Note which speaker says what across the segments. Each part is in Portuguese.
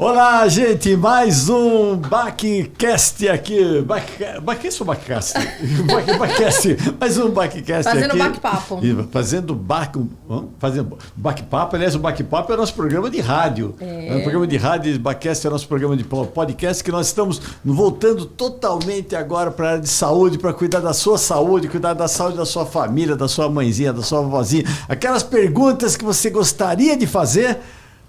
Speaker 1: Olá, gente, mais um Backcast aqui. Backcast ou Backcast? Backcast, mais um Backcast aqui.
Speaker 2: Fazendo bate-papo.
Speaker 1: Fazendo bate-papo. Aliás, o bate-papo é o nosso programa de rádio. É um programa de rádio, Backcast é o nosso programa de podcast, que nós estamos voltando totalmente agora para a área de saúde, para cuidar da sua saúde, cuidar da saúde da sua família, da sua mãezinha, da sua vozinha. Aquelas perguntas que você gostaria de fazer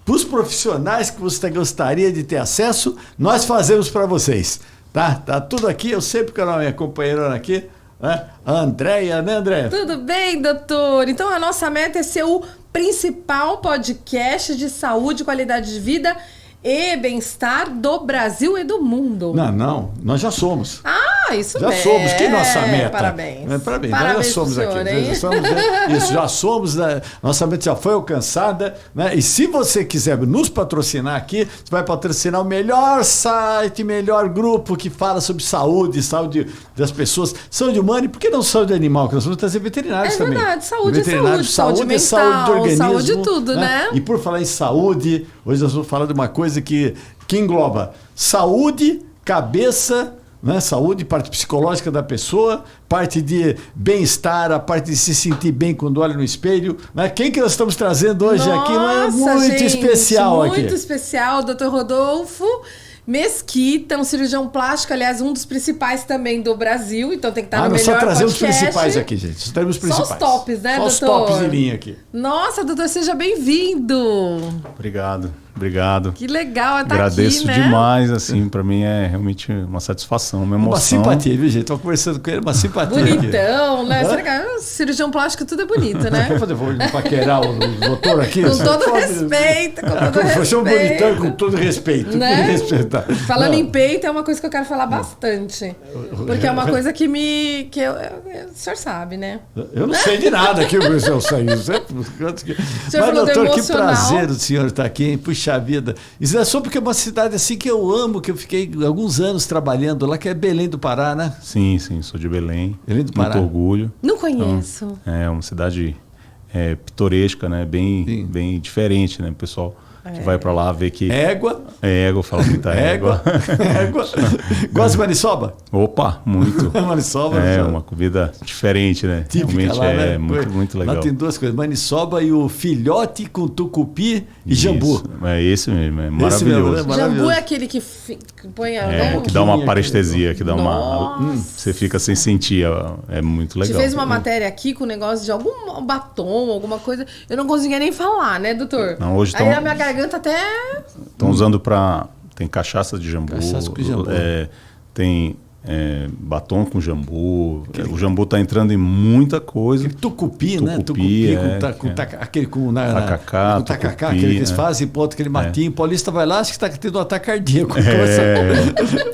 Speaker 1: para os profissionais que você gostaria de ter acesso, nós fazemos para vocês. Tá tudo aqui, eu sempre que a minha companheira aqui, né? A Andréia, né, Andréia?
Speaker 2: Tudo bem, doutor? Então a nossa meta é ser o principal podcast de saúde, qualidade de vida e bem-estar do Brasil e do mundo.
Speaker 1: Não, nós já somos.
Speaker 2: Isso
Speaker 1: já
Speaker 2: mesmo.
Speaker 1: somos, que nossa meta.
Speaker 2: Parabéns.
Speaker 1: Parabéns,
Speaker 2: Parabéns,
Speaker 1: nós já somos
Speaker 2: senhor,
Speaker 1: aqui. Já somos, nossa meta já foi alcançada, né? E se você quiser nos patrocinar aqui, você vai patrocinar o melhor site, melhor grupo que fala sobre saúde das pessoas, saúde humana e por que não saúde animal? Que nós vamos trazer veterinários também.
Speaker 2: É verdade, saúde é
Speaker 1: veterinários,
Speaker 2: saúde mental,
Speaker 1: saúde do organismo.
Speaker 2: Saúde tudo, né?
Speaker 1: E por falar em saúde, hoje nós vamos falar de uma coisa que engloba saúde, cabeça, né? Saúde, parte psicológica da pessoa, parte de bem-estar, a parte de se sentir bem quando olha no espelho. Né? Quem que nós estamos trazendo hoje aqui? Não é muito especial aqui.
Speaker 2: Muito especial, Dr. Rodolfo Mesquita, um cirurgião plástico, aliás, um dos principais também do Brasil, então tem que estar no melhor podcast.
Speaker 1: Nós só trazemos os principais aqui, gente. Só temos os principais.
Speaker 2: Só os tops, né, doutor?
Speaker 1: Só os tops de linha aqui.
Speaker 2: Nossa, doutor, seja bem-vindo.
Speaker 3: Obrigado.
Speaker 2: Que legal estar
Speaker 3: Agradeço
Speaker 2: aqui, né?
Speaker 3: demais, assim, para mim é realmente uma satisfação, uma emoção.
Speaker 1: Uma simpatia, viu, gente? Estou conversando com ele, uma simpatia.
Speaker 2: Bonitão,
Speaker 1: aqui.
Speaker 2: Né? Será que cirurgião plástico tudo é bonito, né?
Speaker 1: Vou paquerar o doutor aqui?
Speaker 2: Com todo respeito,
Speaker 1: bonitão, com todo respeito.
Speaker 2: Né? Falando
Speaker 1: Não.
Speaker 2: em peito, é uma coisa que eu quero falar bastante. Porque é uma coisa que o senhor sabe, né?
Speaker 1: Eu não sei de nada aqui, o senhor saiu. Mas, doutor, que prazer o senhor estar aqui, hein? Puxa vida. Isso é só porque é uma cidade assim que eu amo, que eu fiquei alguns anos trabalhando lá, que é Belém do Pará, né?
Speaker 3: Sim, sou de Belém.
Speaker 1: Belém do Pará.
Speaker 3: Muito orgulho.
Speaker 2: Não conheço.
Speaker 3: Então, é uma cidade pitoresca, né? Bem diferente, né? O pessoal que vai para lá ver que...
Speaker 1: Égua.
Speaker 3: Fala muita égua.
Speaker 1: Gosta de maniçoba?
Speaker 3: Opa, muito.
Speaker 1: Maniçoba.
Speaker 3: Uma comida diferente, né?
Speaker 1: Típica
Speaker 3: realmente
Speaker 1: lá, né?
Speaker 3: muito legal.
Speaker 1: Lá tem duas coisas, maniçoba e o filhote com tucupi e jambu.
Speaker 3: É esse mesmo, é maravilhoso.
Speaker 1: Esse mesmo, né? Maravilhoso.
Speaker 2: Jambu é aquele que põe
Speaker 3: que dá uma parestesia, que dá uma... você fica sem sentir, é muito legal.
Speaker 2: Você fez uma matéria aqui com o negócio de algum batom, alguma coisa, eu não conseguia nem falar, né, doutor?
Speaker 3: Não, hoje
Speaker 2: Aí a minha garganta até...
Speaker 3: Estão usando para... Tem cachaça de jambu.
Speaker 1: Cachaça com jambu.
Speaker 3: Tem batom com jambu. O jambu está entrando em muita coisa.
Speaker 1: Aquele tucupi, né? Tucupi aquele com
Speaker 3: tacacá,
Speaker 1: aquele que eles fazem, bota aquele matinho. O paulista vai lá, acho que está tendo um ataque cardíaco.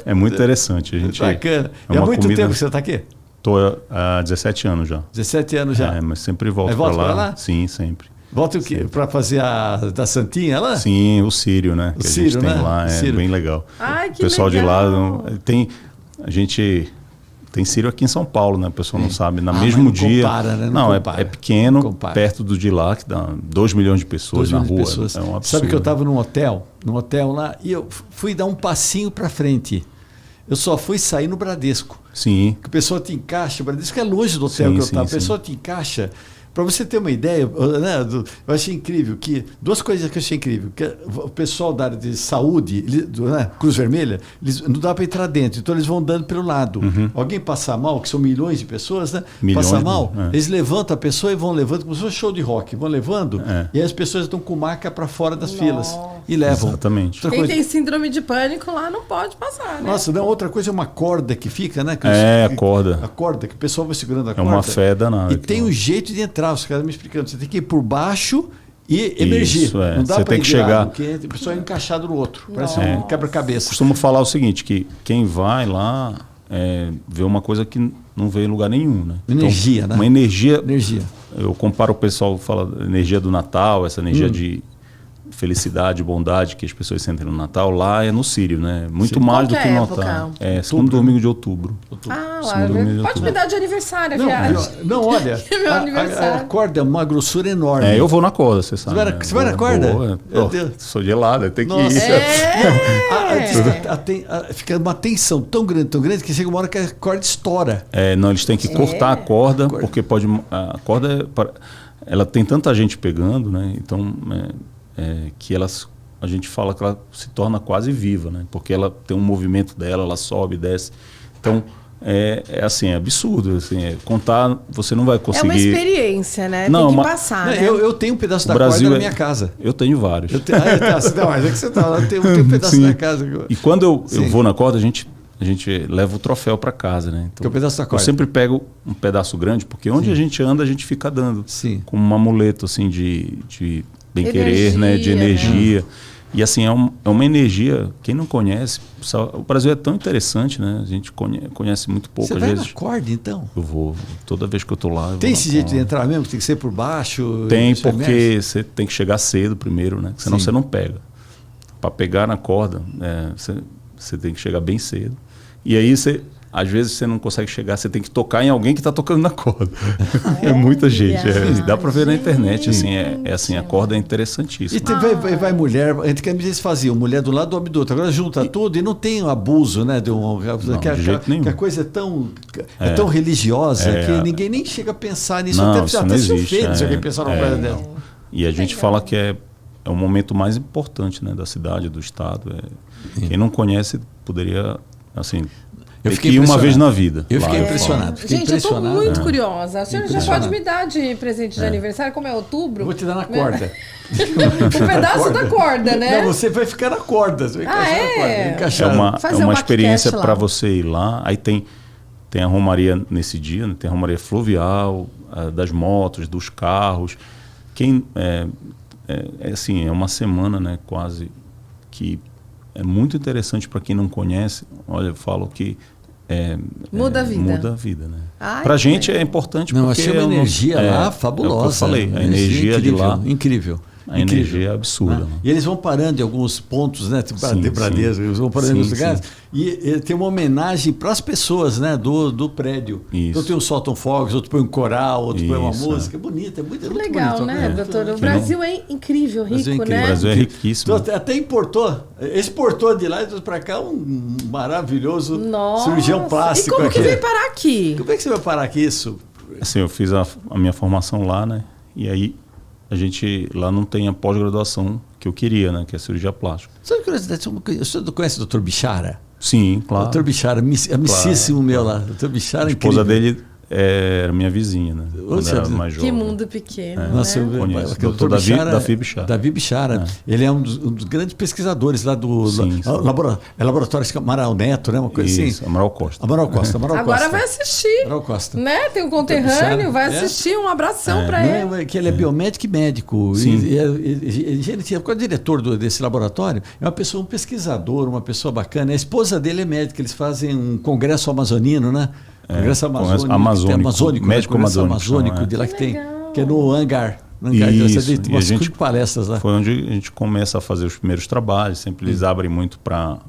Speaker 3: É muito interessante. A gente,
Speaker 1: bacana. E há muito tempo que você está aqui?
Speaker 3: Estou há 17 anos já.
Speaker 1: 17 anos já?
Speaker 3: Mas sempre volto para lá. Sim, sempre.
Speaker 1: Volta o quê? Para fazer da Santinha lá?
Speaker 3: Sim, o Sírio, né?
Speaker 1: O Sírio,
Speaker 3: a gente tem lá, bem legal.
Speaker 2: Ai, que
Speaker 3: o pessoal
Speaker 2: legal.
Speaker 3: De lá a gente tem Sírio aqui em São Paulo, né? O pessoal não sabe. No mesmo dia.
Speaker 1: Compara, né?
Speaker 3: Não, é pequeno, perto do de lá, que dá 2 milhões de pessoas na rua. É um absurdo.
Speaker 1: Sabe que eu estava num hotel lá, e eu fui dar um passinho para frente. Eu só fui sair no Bradesco.
Speaker 3: Sim.
Speaker 1: Que o pessoal te encaixa, o Bradesco é longe do hotel que eu estava. O pessoal te encaixa. Para você ter uma ideia, né, eu achei incrível que... Duas coisas que eu achei incrível. Que o pessoal da área de saúde, Cruz Vermelha, não dá para entrar dentro. Então eles vão dando pelo lado. Alguém passar mal, que são milhões de pessoas, né? Passar mal, eles levantam a pessoa e vão levando, como se fosse show de rock. Vão levando e aí as pessoas estão com maca para fora das filas. E levam.
Speaker 3: Exatamente.
Speaker 2: Quem tem síndrome de pânico lá não pode passar, né?
Speaker 1: Nossa, não, outra coisa é uma corda que fica, né?
Speaker 3: A corda.
Speaker 1: A corda, que o pessoal vai segurando a corda.
Speaker 3: É uma fé danada.
Speaker 1: E tem um jeito de entrar, os caras me explicando. Você tem que ir por baixo e emergir.
Speaker 3: Isso,
Speaker 1: não dá
Speaker 3: você
Speaker 1: para
Speaker 3: tem que chegar.
Speaker 1: Porque o pessoal é encaixado no outro. Parece um quebra-cabeça.
Speaker 3: Costumo falar o seguinte, que quem vai lá vê uma coisa que não vê em lugar nenhum, né?
Speaker 1: Energia,
Speaker 3: então,
Speaker 1: né?
Speaker 3: Uma energia.
Speaker 1: Energia.
Speaker 3: Eu comparo, o pessoal fala energia do Natal, essa energia felicidade, bondade que as pessoas sentem no Natal, lá é no Sírio, né? Muito
Speaker 2: Sim.
Speaker 3: mais
Speaker 2: Qual
Speaker 3: do que
Speaker 2: que é
Speaker 3: no
Speaker 2: a época?
Speaker 3: Natal. Segundo domingo de outubro.
Speaker 2: Pode me dar de aniversário, viagem.
Speaker 1: Não, olha,
Speaker 2: Meu aniversário.
Speaker 1: a corda é uma grossura enorme.
Speaker 3: Eu vou na corda, você sabe.
Speaker 1: Você vai na corda?
Speaker 3: Meu Deus. Sou gelado, tem que ir.
Speaker 1: Fica uma tensão tão grande que chega uma hora que a corda estoura.
Speaker 3: Não, eles têm que cortar a corda, porque pode... A corda, ela tem tanta gente pegando, né? Então, que a gente fala que ela se torna quase viva, né? Porque ela tem um movimento dela, ela sobe, desce. Então, assim, é absurdo. Assim, contar, você não vai conseguir...
Speaker 2: É uma experiência, né?
Speaker 3: Não,
Speaker 2: tem que passar, né?
Speaker 1: Eu tenho um pedaço da
Speaker 3: Brasil
Speaker 1: corda na minha casa.
Speaker 3: Eu tenho vários.
Speaker 1: Mas é que você tá lá, eu tenho um pedaço na casa.
Speaker 3: E quando eu vou na corda, a gente leva o troféu para casa, né? Então,
Speaker 1: que é o pedaço da corda.
Speaker 3: Eu sempre pego um pedaço grande, porque onde a gente anda, a gente fica dando.
Speaker 1: Sim.
Speaker 3: Como um amuleto, assim, de bem-querer, né? De energia. E assim, é uma energia, quem não conhece, o Brasil é tão interessante, né? A gente conhece muito pouco.
Speaker 1: Você
Speaker 3: às
Speaker 1: vai
Speaker 3: vezes,
Speaker 1: na corda, então?
Speaker 3: Eu vou, toda vez que eu tô lá.
Speaker 1: Tem esse jeito de entrar mesmo? Tem que ser por baixo?
Speaker 3: Tem, porque você tem que chegar cedo primeiro, né? Senão você não pega. Para pegar na corda, você tem que chegar bem cedo. E aí às vezes você não consegue chegar, você tem que tocar em alguém que está tocando na corda. É muita gente. Dá para ver na internet, assim, assim, a corda é interessantíssima.
Speaker 1: E vai mulher, antigamente eles faziam mulher do lado do homem do outro, agora junta tudo e não tem abuso, né? De
Speaker 3: jeito nenhum.
Speaker 1: Que a coisa é tão religiosa que ninguém nem chega a pensar nisso.
Speaker 3: Não,
Speaker 1: até se ofende se alguém pensar numa coisa dessa.
Speaker 3: E a gente fala que é o momento mais importante, né, da cidade, do estado. Quem não conhece poderia, assim...
Speaker 1: Eu fiquei
Speaker 3: ir uma vez na vida.
Speaker 1: Eu fiquei impressionado.
Speaker 2: Gente, eu estou muito curiosa. A senhora já pode me dar de presente de aniversário, como é outubro?
Speaker 1: Vou te dar na corda.
Speaker 2: Um pedaço da corda, né?
Speaker 1: Não, você vai ficar na corda. Você vai encaixar na corda.
Speaker 3: É uma experiência para você ir lá. Aí tem a romaria nesse dia, né? Tem a romaria fluvial, das motos, dos carros. Assim, é uma semana, né, quase, que é muito interessante para quem não conhece. Olha, eu falo que
Speaker 2: muda a vida.
Speaker 3: Muda a vida, né? Para a gente é importante porque...
Speaker 1: Achei uma energia lá fabulosa.
Speaker 3: É o que eu falei, a energia
Speaker 1: incrível,
Speaker 3: de lá...
Speaker 1: Incrível.
Speaker 3: A energia é absurda.
Speaker 1: E eles vão parando em alguns pontos, né? Tipo, de Bradesco, eles vão parando em alguns lugares. E tem uma homenagem para as pessoas, né? Do prédio.
Speaker 3: Isso.
Speaker 1: Então tem um soltam fogos, outro põe um coral, outro põe uma música. É bonito, é muito
Speaker 2: legal,
Speaker 1: bonito,
Speaker 2: né, doutor? O Brasil é incrível, rico, né?
Speaker 3: O Brasil é riquíssimo.
Speaker 1: Então, até exportou de lá e trouxe para cá um maravilhoso cirurgião plástico.
Speaker 2: E como que veio parar aqui?
Speaker 1: Como é que você vai parar aqui isso?
Speaker 3: Assim, eu fiz a minha formação lá, né? E aí a gente lá não tem a pós-graduação que eu queria, né? Que é cirurgia plástica.
Speaker 1: Sabe curiosidade? O senhor conhece o Dr. Bichara?
Speaker 3: Sim, claro.
Speaker 1: O Dr. Bichara, amicíssimo meu lá. O Dr. Bichara
Speaker 3: a esposa dele era minha vizinha, né?
Speaker 1: Quando era mais
Speaker 2: jovem. Que mundo pequeno,
Speaker 1: Nossa,
Speaker 2: né?
Speaker 1: Eu
Speaker 3: conheço. O Davi Bichara.
Speaker 1: Davi Bichara. Ele é um dos grandes pesquisadores lá do laboratório Amaral Neto, né? Uma coisa assim.
Speaker 3: Amaral Costa.
Speaker 2: Agora vai assistir.
Speaker 1: Amaral Costa.
Speaker 2: Né? Tem um conterrâneo, vai assistir. Um abração para ele.
Speaker 1: Que ele é biomédico e médico.
Speaker 3: Sim.
Speaker 1: Qual é o diretor desse laboratório? É uma pessoa, um pesquisador, uma pessoa bacana. A esposa dele é médica. Eles fazem um congresso amazonino, né? Congresso amazônico,
Speaker 3: médico
Speaker 1: amazônico de lá que é no hangar.
Speaker 3: Isso.
Speaker 1: Tem umas 5 palestras lá.
Speaker 3: Foi onde a gente começa a fazer os primeiros trabalhos. Sempre eles abrem muito para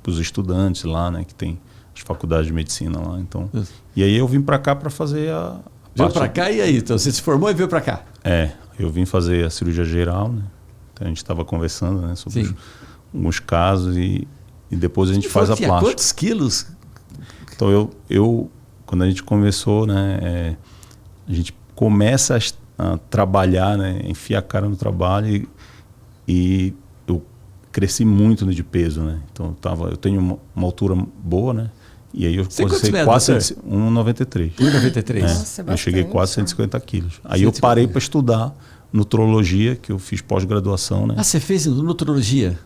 Speaker 3: os estudantes lá, né? Que tem as faculdades de medicina lá. Então, e aí eu vim para cá para fazer a...
Speaker 1: Veio para cá e aí? Então você se formou e veio para cá?
Speaker 3: Eu vim fazer a cirurgia geral, né? Então a gente estava conversando, né, sobre alguns casos e depois a gente faz a plástica.
Speaker 1: Quantos quilos?
Speaker 3: Então eu quando a gente conversou, né, a gente começa a trabalhar, né, enfiar a cara no trabalho e eu cresci muito de peso, né? Então eu tenho uma altura boa, né? E aí eu comecei quase 1,93.
Speaker 1: 1,93.
Speaker 2: Nossa,
Speaker 3: eu cheguei quase 150 quilos. Aí eu parei para estudar nutrologia, que eu fiz pós-graduação, né?
Speaker 1: Você fez nutrologia?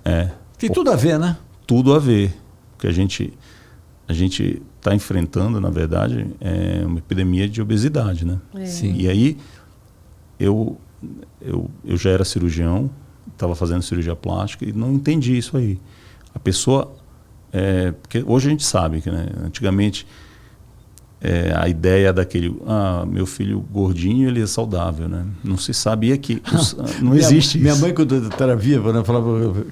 Speaker 1: Tem tudo a ver, né?
Speaker 3: Tudo a ver, porque a gente está enfrentando, na verdade, uma epidemia de obesidade, né?
Speaker 1: Sim.
Speaker 3: E aí eu já era cirurgião, estava fazendo cirurgia plástica e não entendi isso aí. A pessoa, porque hoje a gente sabe que, né, antigamente a ideia daquele, meu filho gordinho, ele é saudável, né? Não se sabia que não existe
Speaker 1: minha
Speaker 3: isso.
Speaker 1: mãe, quando era viva, né, falava, eu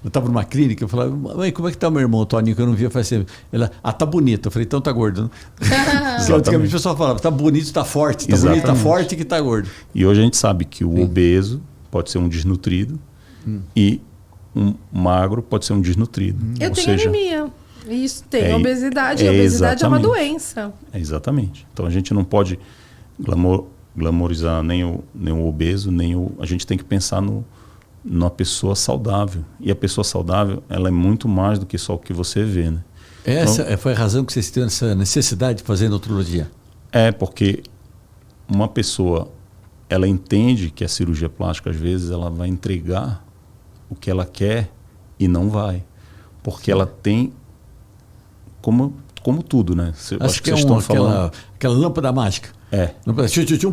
Speaker 1: estava numa clínica, eu falava, mãe, como é que tá meu irmão Toninho, que eu não via faz tempo? Ela, tá bonito. Eu falei, então tá gordo. Antigamente o pessoal falava, tá bonito, tá forte, tá bonito, tá forte que tá gordo.
Speaker 3: E hoje a gente sabe que o obeso pode ser um desnutrido e um magro pode ser um desnutrido.
Speaker 2: Eu tenho anemia. Isso tem obesidade. E a obesidade é uma doença.
Speaker 3: Exatamente. Então a gente não pode glamorizar nem o obeso, a gente tem que pensar numa pessoa saudável. E a pessoa saudável, ela é muito mais do que só o que você vê, né?
Speaker 1: Essa foi a razão que vocês têm essa necessidade de fazer nutrologia?
Speaker 3: Porque uma pessoa, ela entende que a cirurgia plástica, às vezes, ela vai entregar o que ela quer e não vai. Porque ela tem, como tudo, né?
Speaker 1: Acho que vocês estão falando aquela lâmpada mágica.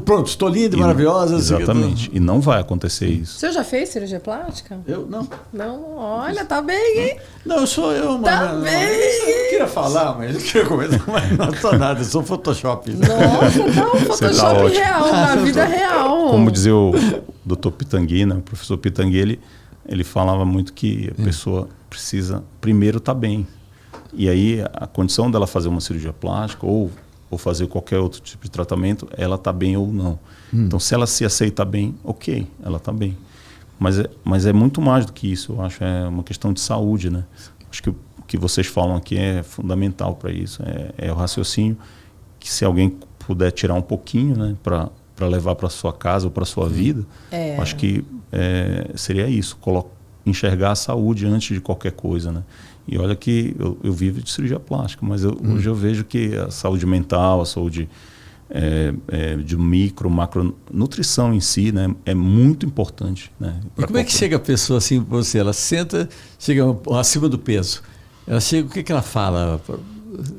Speaker 1: Pronto, estou linda e maravilhosa.
Speaker 3: Exatamente. E não vai acontecer isso.
Speaker 2: Você já fez cirurgia plástica?
Speaker 1: Eu não.
Speaker 2: Não, olha, tá bem, hein?
Speaker 1: Não, eu sou eu,
Speaker 2: tá
Speaker 1: mano.
Speaker 2: Bem.
Speaker 1: Eu queria falar, mas eu queria comentar, mas não sou nada, eu sou Photoshop.
Speaker 2: Nossa, tá um Photoshop real, na vida real.
Speaker 3: Como dizia o Dr. Pitangui, né? O professor Pitangui, ele falava muito que a pessoa precisa primeiro estar bem. E aí a condição dela fazer uma cirurgia plástica ou fazer qualquer outro tipo de tratamento, ela está bem ou não. Então, se ela se aceita bem, ok, ela está bem. Mas é muito mais do que isso, eu acho. É uma questão de saúde, né? Acho que o que vocês falam aqui é fundamental para isso. É o raciocínio que, se alguém puder tirar um pouquinho, né, para levar para sua casa ou para sua vida, acho que seria isso. Enxergar a saúde antes de qualquer coisa, né? E olha que eu vivo de cirurgia plástica, mas hoje eu vejo que a saúde mental, a saúde de macro nutrição em si, né, é muito importante. Né,
Speaker 1: e como é que chega a pessoa assim para você? Ela senta, chega acima do peso. Ela chega, o que ela fala?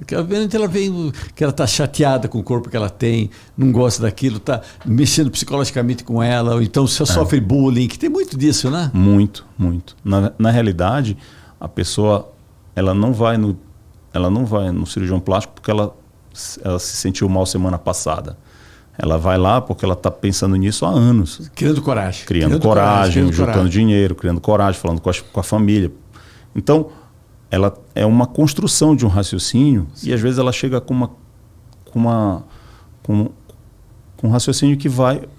Speaker 1: Ela vem que ela está chateada com o corpo que ela tem, não gosta daquilo, está mexendo psicologicamente com ela, ou então sofre bullying, que tem muito disso, né?
Speaker 3: Muito, muito. Na realidade, a pessoa ela não vai no cirurgião plástico porque ela se sentiu mal semana passada. Ela vai lá porque ela está pensando nisso há anos.
Speaker 1: Criando coragem.
Speaker 3: Criando coragem, juntando dinheiro, criando coragem, falando com a família. Então, ela é uma construção de um raciocínio. Sim. E às vezes ela chega com um raciocínio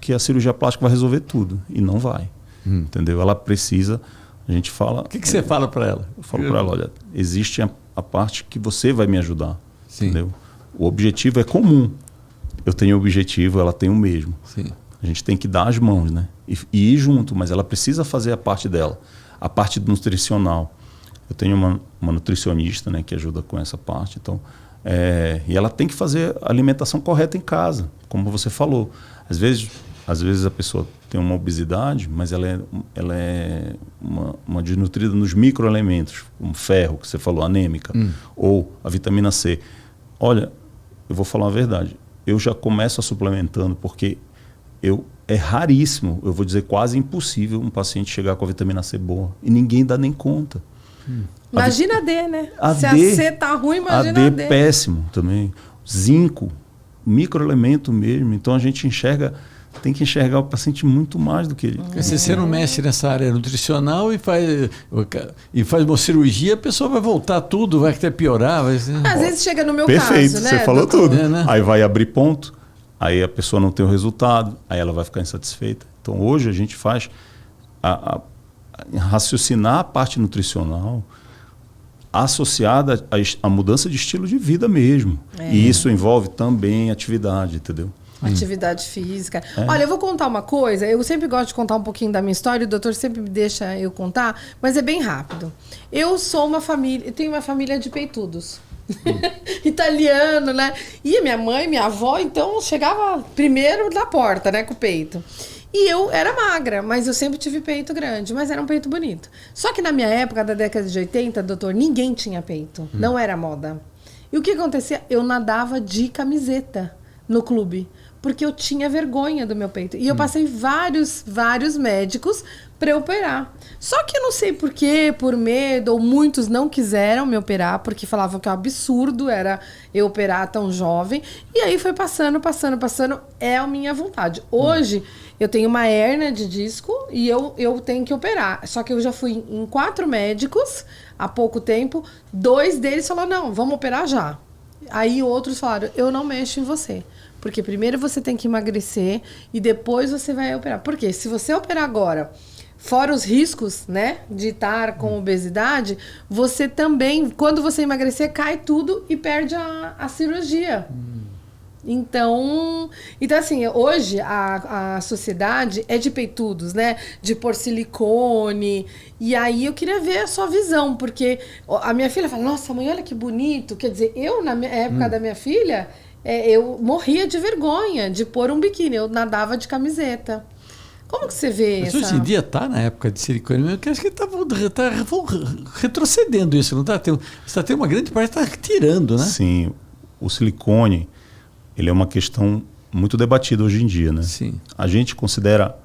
Speaker 3: que a cirurgia plástica vai resolver tudo. E não vai. Entendeu? Ela precisa... A gente fala...
Speaker 1: O que você fala para ela?
Speaker 3: Eu falo para ela, olha, existe a parte que você vai me ajudar.
Speaker 1: Sim.
Speaker 3: Entendeu? O objetivo é comum. Eu tenho o objetivo, ela tem o mesmo.
Speaker 1: Sim.
Speaker 3: A gente tem que dar as mãos, né? E ir junto, mas ela precisa fazer a parte dela. A parte nutricional. Eu tenho uma nutricionista, né, que ajuda com essa parte. Então, e ela tem que fazer a alimentação correta em casa, como você falou. Às vezes a pessoa tem uma obesidade, mas ela é uma desnutrida nos microelementos, como ferro, que você falou, anêmica, ou a vitamina C. Olha, eu vou falar a verdade. Eu já começo a suplementando, porque é raríssimo, eu vou dizer quase impossível, um paciente chegar com a vitamina C boa. E ninguém dá nem conta.
Speaker 2: Imagina a D, né? Se a C tá ruim, imagina
Speaker 3: a D. Péssimo também. Zinco, microelemento mesmo. Então a gente tem que enxergar o paciente muito mais do que ele.
Speaker 1: Se você não mexe nessa área nutricional e faz uma cirurgia, a pessoa vai voltar tudo, vai até piorar. Às
Speaker 2: vezes chega no meu
Speaker 3: Perfeito,
Speaker 2: caso, né?
Speaker 3: Você falou tudo.
Speaker 1: Né?
Speaker 3: Aí vai abrir ponto, aí a pessoa não tem o resultado, aí ela vai ficar insatisfeita. Então hoje a gente faz raciocinar a parte nutricional associada à mudança de estilo de vida mesmo. E isso envolve também atividade, entendeu?
Speaker 2: Atividade física. Olha, eu vou contar uma coisa. Eu sempre gosto de contar um pouquinho da minha história. O doutor sempre me deixa eu contar, mas é bem rápido. Eu tenho uma família de peitudos. Italiano, né? E a minha mãe, minha avó, então chegava primeiro na porta, né, com o peito. E eu era magra, mas eu sempre tive peito grande, mas era um peito bonito. Só que na minha época, da década de 80, doutor, ninguém tinha peito. Não era moda. E o que acontecia? Eu nadava de camiseta no clube, porque eu tinha vergonha do meu peito. E eu passei vários médicos para eu operar. Só que eu não sei por quê, por medo, ou muitos não quiseram me operar, porque falavam que é um absurdo era eu operar tão jovem. E aí foi passando, é a minha vontade. Hoje, eu tenho uma hérnia de disco e eu tenho que operar. Só que eu já fui em 4 médicos há pouco tempo, 2 deles falaram, não, vamos operar já. Aí outros falaram, eu não mexo em você. Porque primeiro você tem que emagrecer e depois você vai operar. Porque se você operar agora, fora os riscos, né, de estar com obesidade, você também, quando você emagrecer, cai tudo e perde a cirurgia. Então, assim, hoje a sociedade é de peitudos, né? De pôr silicone. E aí eu queria ver a sua visão, porque a minha filha fala, nossa, mãe, olha que bonito. Quer dizer, eu, na época da minha filha, eu morria de vergonha de pôr um biquíni. Eu nadava de camiseta. Como que você vê
Speaker 1: Mas
Speaker 2: essa...
Speaker 1: hoje em dia está na época de silicone, eu acho que está retrocedendo isso, não está? Você está tendo uma grande parte, está tirando, né?
Speaker 3: Sim, o silicone... Ele é uma questão muito debatida hoje em dia, né?
Speaker 1: Sim.
Speaker 3: A gente considera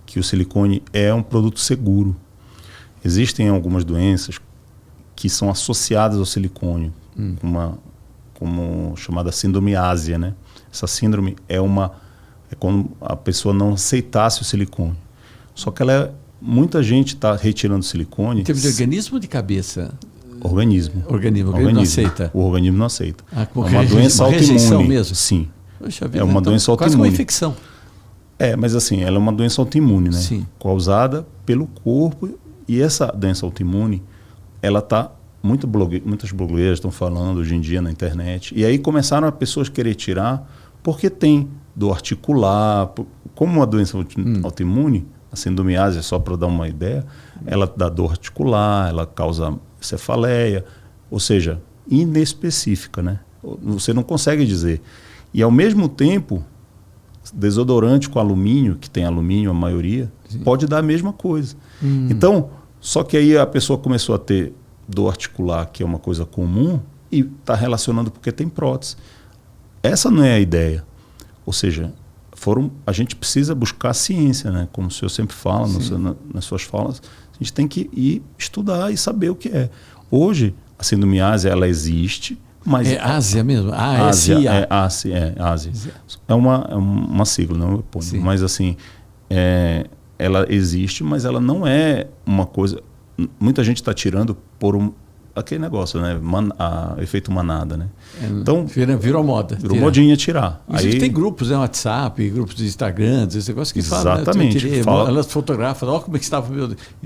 Speaker 3: que o silicone é um produto seguro. Existem algumas doenças que são associadas ao silicone, como chamada síndrome ásia, né? Essa síndrome é quando a pessoa não aceitasse o silicone. Só que muita gente está retirando o silicone.
Speaker 1: Em termos de organismo ou de cabeça?
Speaker 3: Organismo.
Speaker 1: Organismo não aceita.
Speaker 3: O organismo não aceita.
Speaker 1: É
Speaker 3: uma doença autoimune
Speaker 1: mesmo?
Speaker 3: Sim.
Speaker 1: Poxa vida,
Speaker 3: é uma doença autoimune.
Speaker 1: Quase uma infecção.
Speaker 3: Mas assim, ela é uma doença autoimune, né?
Speaker 1: Sim.
Speaker 3: Causada pelo corpo. E essa doença autoimune, ela está... Muitas blogueiras estão falando hoje em dia na internet. E aí começaram as pessoas querer tirar porque tem dor articular. Como uma doença autoimune, a síndrome ásia, só para dar uma ideia, ela dá dor articular, ela causa cefaleia, ou seja, inespecífica, né? Você não consegue dizer. E ao mesmo tempo, desodorante com alumínio, que tem alumínio a maioria, pode dar a mesma coisa. Então, só que aí a pessoa começou a ter dor articular, que é uma coisa comum, e está relacionando porque tem prótese. Essa não é a ideia. Ou seja, a gente precisa buscar ciência, né? Como o senhor sempre fala nas suas falas, a gente tem que ir estudar e saber o que é. Hoje, a síndrome ásia, ela existe, mas...
Speaker 1: É ásia mesmo?
Speaker 3: Ásia. Ásia. É uma sigla, não é um epônimo. Mas assim, ela existe, mas ela não é uma coisa... Muita gente está tirando por aquele negócio, né? Efeito manada, né?
Speaker 1: Então, virou moda.
Speaker 3: Virou modinha tirar.
Speaker 1: Aí tem grupos, né? WhatsApp, grupos de Instagram, esse negócio que falam.
Speaker 3: Exatamente.
Speaker 1: Né? Elas fotografam, olha como é que estava.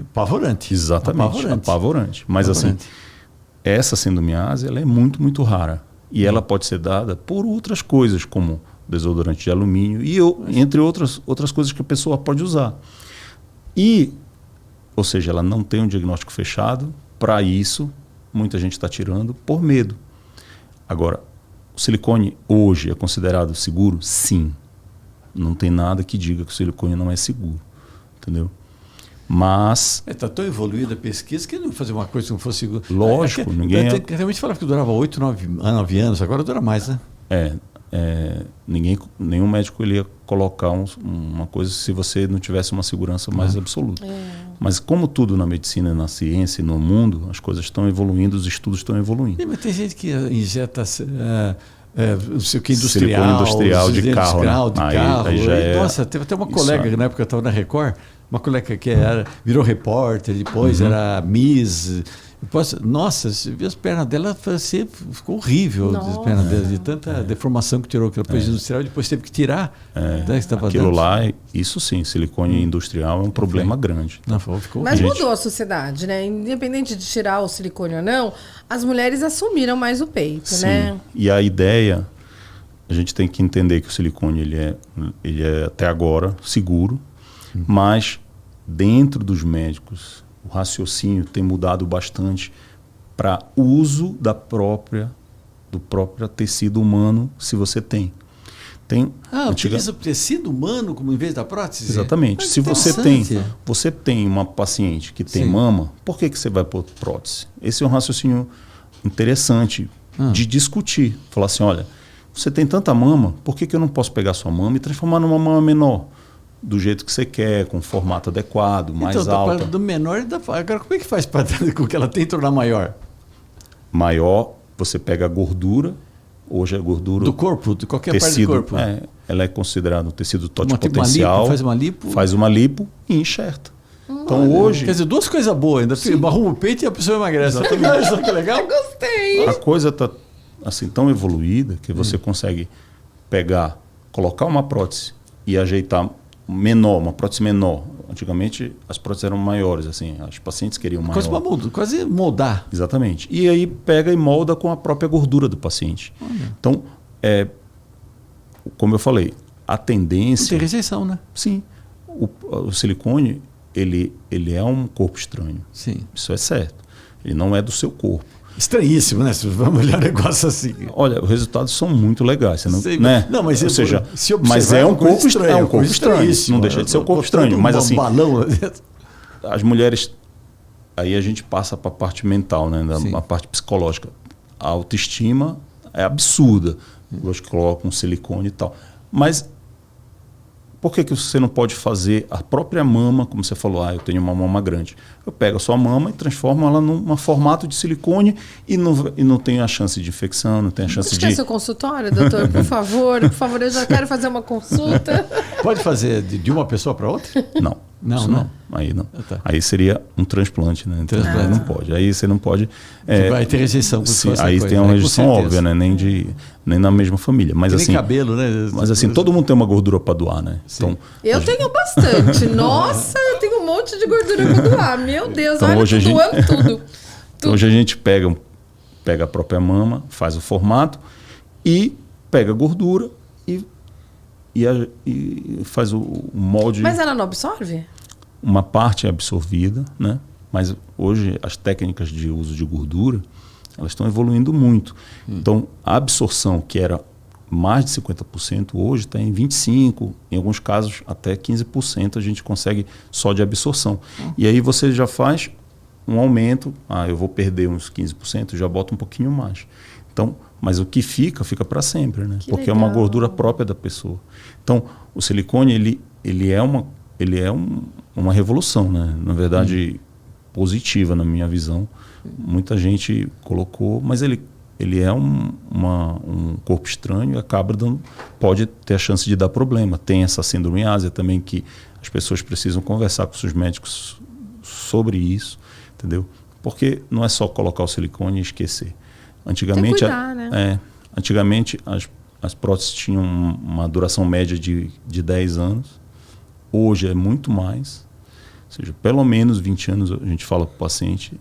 Speaker 1: Apavorante.
Speaker 3: Exatamente. Apavorante. Mas assim, essa síndrome ásia, ela é muito, muito rara. E ela pode ser dada por outras coisas, como desodorante de alumínio e entre outras coisas que a pessoa pode usar. Ou seja, ela não tem um diagnóstico fechado. Para isso, muita gente está tirando por medo. Agora, o silicone hoje é considerado seguro? Sim. Não tem nada que diga que o silicone não é seguro. Entendeu? Mas...
Speaker 1: Está tão evoluída a pesquisa que não fazer uma coisa que não fosse segura.
Speaker 3: Lógico, ninguém...
Speaker 1: Realmente falava que durava 8, 9 anos, agora dura mais, né?
Speaker 3: Nenhum médico ele ia colocar uma coisa se você não tivesse uma segurança mais absoluta. Mas como tudo na medicina, na ciência e no mundo, as coisas estão evoluindo, os estudos estão evoluindo.
Speaker 1: Mas tem gente que injeta não sei o que, industrial
Speaker 3: de carro. Aí já
Speaker 1: nossa, teve até uma colega, na época eu estava na Record, uma colega que virou repórter, depois era Miss. Nossa, você viu as pernas dela, ficou horrível. As pernas dela, de tanta deformação que tirou, que depois industrial, depois teve que tirar.
Speaker 3: Aquilo lá, isso sim, silicone industrial é um problema grande.
Speaker 1: Não, ficou
Speaker 2: Mas mudou a sociedade, né? Independente de tirar o silicone ou não, as mulheres assumiram mais o peito, né?
Speaker 3: E a ideia, a gente tem que entender que o silicone ele é até agora seguro, mas dentro dos médicos o raciocínio tem mudado bastante para uso do próprio tecido humano, se você tem.
Speaker 1: Utiliza o tecido humano como em vez da prótese?
Speaker 3: Exatamente. Se você tem uma paciente que tem mama, por que você vai pôr prótese? Esse é um raciocínio interessante de discutir. Falar assim, olha, você tem tanta mama, por que eu não posso pegar sua mama e transformar numa mama menor? do jeito que você quer, com formato adequado, mais
Speaker 1: então,
Speaker 3: alta.
Speaker 1: Do menor, agora como é que faz para com que ela tem tornar maior?
Speaker 3: Maior, você pega a gordura, hoje é gordura...
Speaker 1: Do corpo, de qualquer
Speaker 3: tecido,
Speaker 1: parte do corpo.
Speaker 3: Ela é considerada um tecido
Speaker 1: Tipo
Speaker 3: totipotencial.
Speaker 1: faz uma lipo
Speaker 3: E enxerta. Então hoje...
Speaker 1: Quer dizer, duas coisas boas. Ainda arruma o peito e a pessoa emagrece.
Speaker 3: Exatamente.
Speaker 1: Isso que legal.
Speaker 2: Eu gostei.
Speaker 3: A coisa está assim, tão evoluída que você consegue pegar, colocar uma prótese e ajeitar menor, uma prótese menor. Antigamente as próteses eram maiores, assim, os pacientes queriam maior.
Speaker 1: Quase moldar.
Speaker 3: Exatamente. E aí pega e molda com a própria gordura do paciente. Então, como eu falei, a tendência...
Speaker 1: Não tem rejeição, né?
Speaker 3: Sim. O silicone, ele é um corpo estranho.
Speaker 1: Sim.
Speaker 3: Isso é certo. Ele não é do seu corpo.
Speaker 1: Estranhíssimo, né? Se vamos olhar um negócio assim.
Speaker 3: Olha, os resultados são muito legais. Você não, né?
Speaker 1: Não, mas,
Speaker 3: ou seja,
Speaker 1: se
Speaker 3: mas é um corpo estranho. É um corpo estranho.
Speaker 1: Não
Speaker 3: deixa de ser um corpo estranho. Mas assim,
Speaker 1: balão.
Speaker 3: as mulheres... Aí a gente passa para a parte mental, né? A parte psicológica. A autoestima é absurda. Hoje colocam silicone e tal. Mas por que você não pode fazer a própria mama, como você falou, eu tenho uma mama grande. Eu pego a sua mama e transformo ela num formato de silicone e não tem a chance de infecção, não tem a chance
Speaker 2: Você
Speaker 3: de...
Speaker 2: quer seu consultório, doutor? Por favor, eu já quero fazer uma consulta.
Speaker 1: Pode fazer de uma pessoa para outra?
Speaker 3: Não.
Speaker 1: Não,
Speaker 3: não. Aí não.
Speaker 1: Tá.
Speaker 3: Aí seria um transplante, né? Então, aí não pode. Aí você não pode...
Speaker 1: vai ter rejeição.
Speaker 3: Sim, aí tem uma rejeição óbvia, né? Nem na mesma família. Mas assim,
Speaker 1: cabelo, né?
Speaker 3: Mas assim, todo mundo tem uma gordura para doar, né?
Speaker 1: Então,
Speaker 2: eu tenho bastante. Nossa, eu tenho um monte de gordura para doar. Meu Deus,
Speaker 3: então,
Speaker 2: olha,
Speaker 3: hoje
Speaker 2: doando tudo.
Speaker 3: Então, hoje a gente pega a própria mama, faz o formato e pega a gordura e faz o molde.
Speaker 2: Mas ela não absorve?
Speaker 3: Uma parte é absorvida, né? Mas hoje as técnicas de uso de gordura, elas estão evoluindo muito. Então, a absorção, que era mais de 50%, hoje está em 25%, em alguns casos até 15% a gente consegue só de absorção. E aí você já faz um aumento, eu vou perder uns 15%, já bota um pouquinho mais. Então, mas o que fica para sempre, né? Porque
Speaker 2: legal.
Speaker 3: É uma gordura própria da pessoa. Então, o silicone, ele é uma revolução, né? Na verdade, positiva na minha visão. Muita gente colocou, mas ele é um corpo estranho e pode ter a chance de dar problema. Tem essa síndrome ásia também, que as pessoas precisam conversar com seus médicos sobre isso, entendeu? Porque não é só colocar o silicone e esquecer. Antigamente,
Speaker 2: tem que cuidar, né?
Speaker 3: Antigamente as próteses tinham uma duração média de 10 anos. Hoje é muito mais. Ou seja, pelo menos 20 anos a gente fala para o paciente.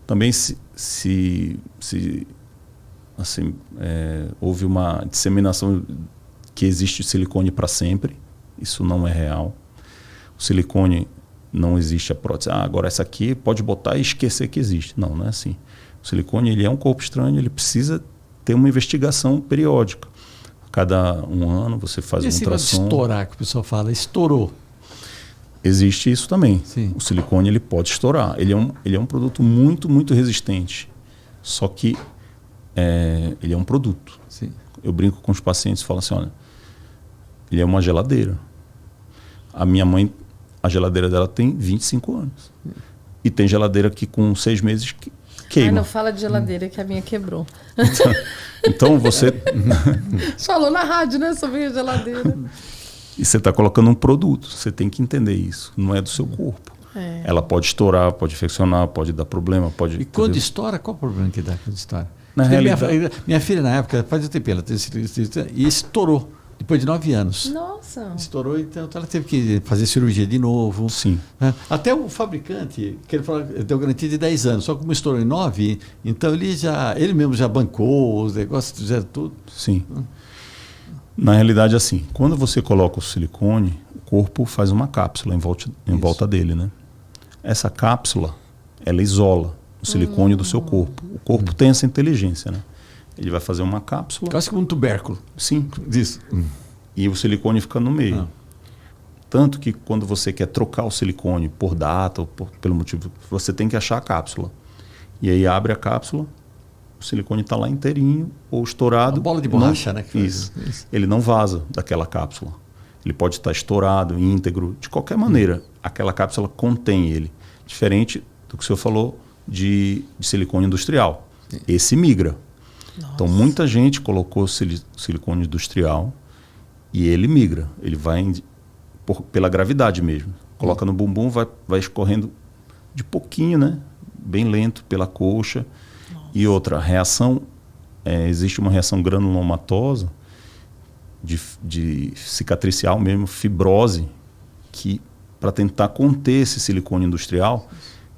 Speaker 3: Também houve uma disseminação que existe silicone para sempre. Isso não é real. O silicone não existe a prótese. Agora essa aqui pode botar e esquecer que existe. Não é assim. O silicone, ele é um corpo estranho, ele precisa ter uma investigação periódica. A cada um ano você faz um ultrassom.
Speaker 1: Estourar, que o pessoal fala, estourou.
Speaker 3: Existe isso também.
Speaker 1: Sim.
Speaker 3: O silicone, ele pode estourar. Ele é um produto muito, muito resistente. Só que ele é um produto.
Speaker 1: Sim.
Speaker 3: Eu brinco com os pacientes e falo assim, olha, ele é uma geladeira. A minha mãe, a geladeira dela tem 25 anos. E tem geladeira que com 6 meses queima.
Speaker 2: Não fala de geladeira que a minha quebrou.
Speaker 3: Então você...
Speaker 2: Falou na rádio, né, sobre a geladeira.
Speaker 3: E você está colocando um produto. Você tem que entender isso. Não é do seu corpo. Ela pode estourar, pode infeccionar, pode dar problema.
Speaker 1: E quando estoura, qual o problema que dá quando estoura?
Speaker 3: Na realidade...
Speaker 1: minha filha, na época, faz um tempo, ela teve e estourou. Depois de 9 anos.
Speaker 2: Nossa.
Speaker 1: Estourou, então ela teve que fazer cirurgia de novo.
Speaker 3: Sim.
Speaker 1: Até o fabricante, que ele falou, deu garantia de 10 anos, só que como estourou em 9, então ele mesmo já bancou os negócios, fizeram tudo.
Speaker 3: Sim. Na realidade, assim, quando você coloca o silicone, o corpo faz uma cápsula em volta dele, né? Essa cápsula, ela isola o silicone do seu corpo. O corpo tem essa inteligência, né? Ele vai fazer uma cápsula.
Speaker 1: Quase como um tubérculo.
Speaker 3: Sim.
Speaker 1: Disso.
Speaker 3: E o silicone fica no meio. Tanto que quando você quer trocar o silicone por data, ou pelo motivo, você tem que achar a cápsula. E aí abre a cápsula, o silicone está lá inteirinho ou estourado.
Speaker 1: Uma bola de borracha, né?
Speaker 3: Isso. Ele não vaza daquela cápsula. Ele pode estar estourado, íntegro, de qualquer maneira. Aquela cápsula contém ele. Diferente do que o senhor falou de silicone industrial. Esse migra.
Speaker 2: Nossa.
Speaker 3: Então, muita gente colocou silicone industrial e ele migra. Ele vai pela gravidade mesmo. Coloca no bumbum, vai escorrendo de pouquinho, né? Bem lento pela coxa. Nossa. E outra reação, existe uma reação granulomatosa de cicatricial mesmo, fibrose, que para tentar conter esse silicone industrial,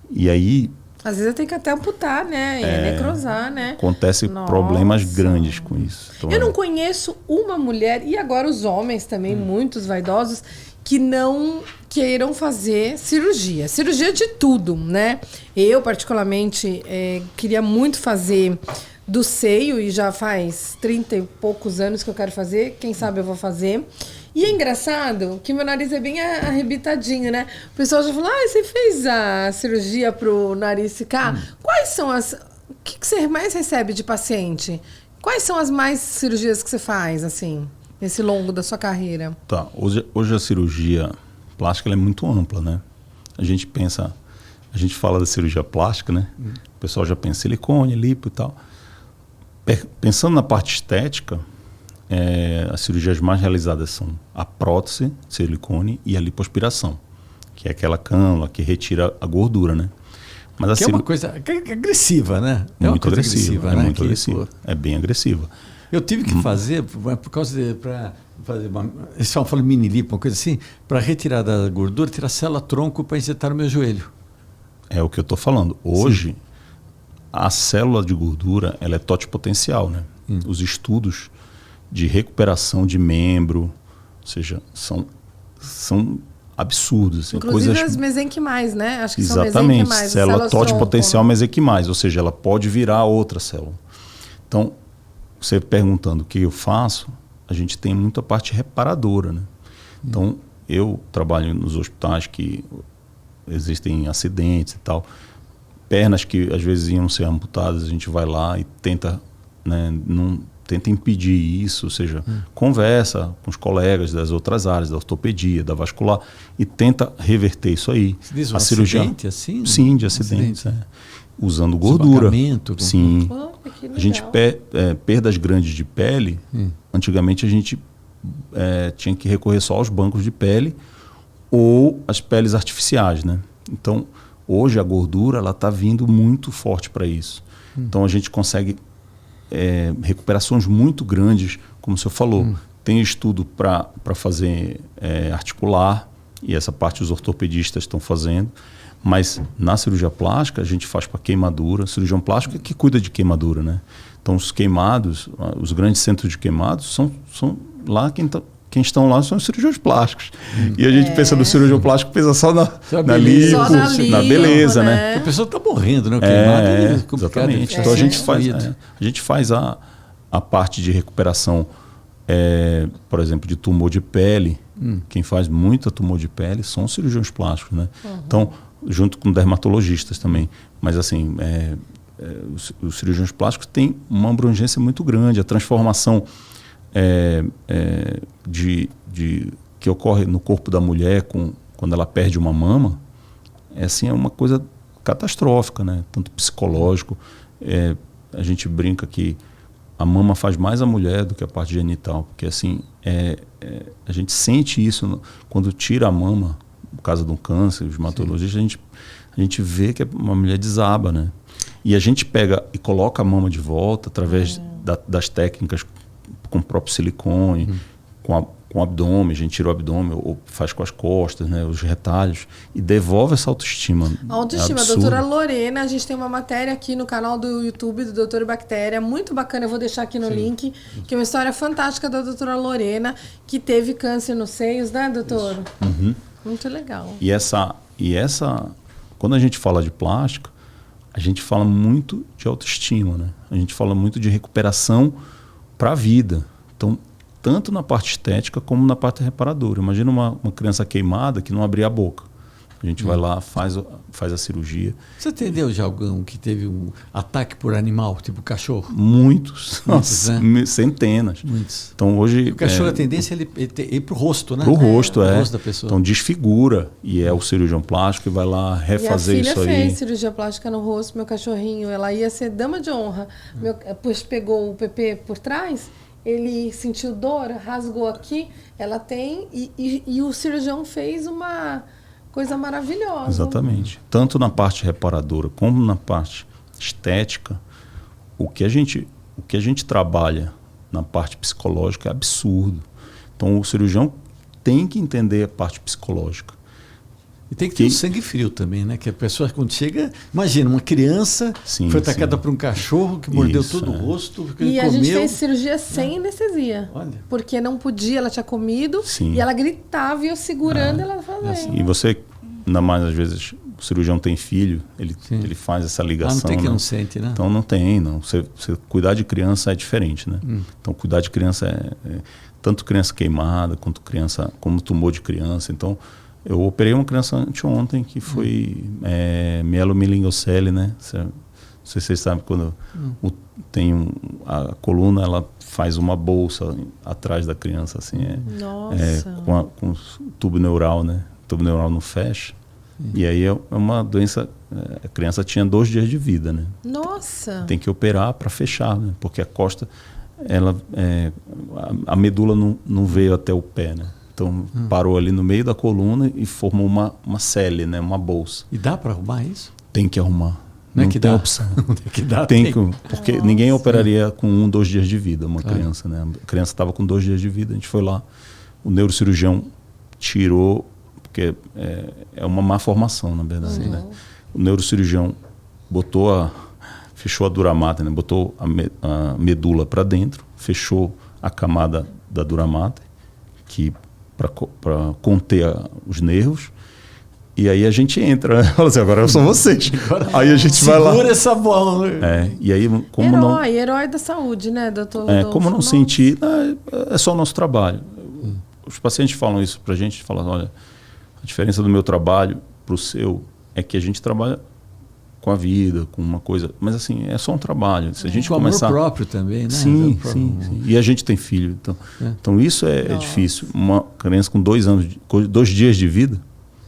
Speaker 3: e aí
Speaker 2: às vezes tem que até amputar, né? E necrosar, né?
Speaker 3: Acontece problemas grandes com isso. Então,
Speaker 2: eu não conheço uma mulher, e agora os homens também, muitos vaidosos, que não queiram fazer cirurgia. Cirurgia de tudo, né? Eu, particularmente, queria muito fazer do seio, e já faz 30 e poucos anos que eu quero fazer. Quem sabe eu vou fazer. E é engraçado que meu nariz é bem arrebitadinho, né? O pessoal já falou, você fez a cirurgia pro nariz ficar? Quais são o que você mais recebe de paciente? Quais são as mais cirurgias que você faz, assim, nesse longo da sua carreira?
Speaker 3: Tá, hoje a cirurgia plástica ela é muito ampla, né? A gente fala da cirurgia plástica, né? O pessoal já pensa silicone, lipo e tal. Pensando na parte estética, as cirurgias mais realizadas são a prótese, silicone e a lipoaspiração, que é aquela cânula que retira a gordura, né? Mas
Speaker 1: que é uma coisa agressiva, né? É
Speaker 3: muito agressiva,
Speaker 1: né?
Speaker 3: Muito agressiva. É bem agressiva.
Speaker 1: Eu tive que fazer, por causa para fazer eles falam mini lipo, uma coisa assim, para retirar da gordura, tirar célula-tronco para injetar no meu joelho.
Speaker 3: É o que eu estou falando. Hoje, sim, a célula de gordura ela é totipotencial, né? Os estudos de recuperação de membro, ou seja, são absurdos. Assim,
Speaker 2: inclusive as mesenquimais, né? Acho que
Speaker 3: exatamente,
Speaker 2: são mesenquimais.
Speaker 3: Célula totipotencial mesenquimais, ou seja, ela pode virar outra célula. Então, você perguntando o que eu faço, a gente tem muita parte reparadora, né? Então, eu trabalho nos hospitais que existem acidentes e tal, pernas que às vezes iam ser amputadas, a gente vai lá e tenta, né, tenta impedir isso, ou seja, conversa com os colegas das outras áreas, da ortopedia, da vascular, e tenta reverter isso aí.
Speaker 1: Você diz um
Speaker 3: a cirurgia,
Speaker 1: acidente assim?
Speaker 3: Sim, de acidentes. Usando gordura. Sim.
Speaker 2: Pô,
Speaker 3: a gente perdas grandes de pele, antigamente a gente tinha que recorrer só aos bancos de pele ou as peles artificiais, né? Então, hoje a gordura ela está vindo muito forte para isso. Então, a gente consegue recuperações muito grandes, como o senhor falou. Tem estudo para fazer articular, e essa parte os ortopedistas estão fazendo. Mas na cirurgia plástica a gente faz para queimadura. Cirurgião plástico é que cuida de queimadura, né? Então os queimados, os grandes centros de queimados são lá quem estão lá são os cirurgiões plásticos. E a gente pensa no cirurgião plástico, pensa só na lipo, na beleza, né?
Speaker 1: Porque a pessoa está morrendo, né? O queimado
Speaker 3: exatamente. Então a gente faz a parte de recuperação, por exemplo, de tumor de pele. Quem faz muito tumor de pele são os cirurgiões plásticos, né? Então, junto com dermatologistas também. Mas assim, os cirurgiões plásticos têm uma abrangência muito grande. A transformação que ocorre no corpo da mulher quando ela perde uma mama é uma coisa catastrófica, né? Tanto psicológico. A gente brinca que a mama faz mais a mulher do que a parte genital, porque assim, a gente sente isso quando tira a mama, por causa de um câncer, os hematologistas, a gente vê que uma mulher desaba, né? E a gente pega e coloca a mama de volta através das técnicas com o próprio silicone, com o abdômen, a gente tira o abdômen ou faz com as costas, né, os retalhos, e devolve essa autoestima.
Speaker 2: A autoestima, a doutora Lorena, a gente tem uma matéria aqui no canal do YouTube do Doutor Bactéria, muito bacana, eu vou deixar aqui no link, que é uma história fantástica da doutora Lorena, que teve câncer nos seios, né, doutor? Muito legal.
Speaker 3: E essa, quando a gente fala de plástico, a gente fala muito de autoestima, né? A gente fala muito de recuperação para a vida. Então, tanto na parte estética como na parte reparadora. Imagina uma criança queimada que não abria a boca. A gente vai lá, faz a cirurgia.
Speaker 1: Você atendeu já algum que teve um ataque por animal, tipo cachorro?
Speaker 3: Muitos,
Speaker 1: né?
Speaker 3: Centenas.
Speaker 1: Muitos.
Speaker 3: Então hoje
Speaker 1: o cachorro, a tendência é ele ir pro rosto, né?
Speaker 3: Pro rosto,
Speaker 1: o rosto da pessoa.
Speaker 3: Então desfigura, e é o cirurgião plástico que vai lá refazer isso aí.
Speaker 2: Minha filha fez cirurgia plástica no rosto, meu cachorrinho, ela ia ser dama de honra. Pois pegou o PP por trás, ele sentiu dor, rasgou aqui, ela tem, e o cirurgião fez uma coisa maravilhosa.
Speaker 3: Exatamente. Tanto na parte reparadora como na parte estética, o que a gente trabalha na parte psicológica é absurdo. Então o cirurgião tem que entender a parte psicológica.
Speaker 1: E tem que ter um sangue frio também, né? Que a pessoa, quando chega... Imagina, uma criança foi atacada por um cachorro que mordeu todo o rosto.
Speaker 2: E a gente fez cirurgia sem anestesia.
Speaker 1: Olha.
Speaker 2: Porque não podia, ela tinha comido.
Speaker 3: Sim.
Speaker 2: E ela gritava e eu segurando ela fazendo.
Speaker 3: E você, ainda mais às vezes, o cirurgião tem filho, ele faz essa ligação.
Speaker 1: Não tem que
Speaker 3: né?
Speaker 1: não sente, né?
Speaker 3: Então não tem, não. Você cuidar de criança é diferente, né? Então cuidar de criança é tanto criança queimada, quanto criança, como tumor de criança. Então... Eu operei uma criança anteontem que foi mielomeningocele, né? Não sei se vocês sabem, quando tem a coluna, ela faz uma bolsa atrás da criança, assim.
Speaker 2: Nossa!
Speaker 3: Com o tubo neural, né? O tubo neural não fecha. E aí é uma doença... A criança tinha 2 dias de vida, né?
Speaker 2: Nossa!
Speaker 3: Tem que operar para fechar, né? Porque a costa, a medula não veio até o pé, né? Então parou ali no meio da coluna e formou uma cele, né? Uma bolsa.
Speaker 1: E dá para arrumar isso?
Speaker 3: Tem que arrumar.
Speaker 1: Não é
Speaker 3: que
Speaker 1: tem
Speaker 3: dá
Speaker 1: opção.
Speaker 3: Porque ninguém operaria com 1, 2 dias de vida uma criança, né? A criança estava com 2 dias de vida, a gente foi lá, o neurocirurgião tirou, porque é uma má formação, na verdade, né? O neurocirurgião fechou a dura mater, né? Botou a medula para dentro, fechou a camada da dura mater, que para conter os nervos, e aí a gente entra, fala assim, agora são vocês. Aí a gente vai lá.
Speaker 1: Segura essa bola.
Speaker 3: E aí, como
Speaker 2: herói da saúde, né, doutor?
Speaker 3: Como não sentir, é só o nosso trabalho. Os pacientes falam isso pra gente, falam, olha, a diferença do meu trabalho pro seu é que a gente trabalha com a vida, com uma coisa, mas assim, é só um trabalho. Se a gente
Speaker 1: com
Speaker 3: começar...
Speaker 1: amor próprio também, né?
Speaker 3: Sim. E a gente tem filho, então isso é difícil. Uma criança com 2 dias de vida,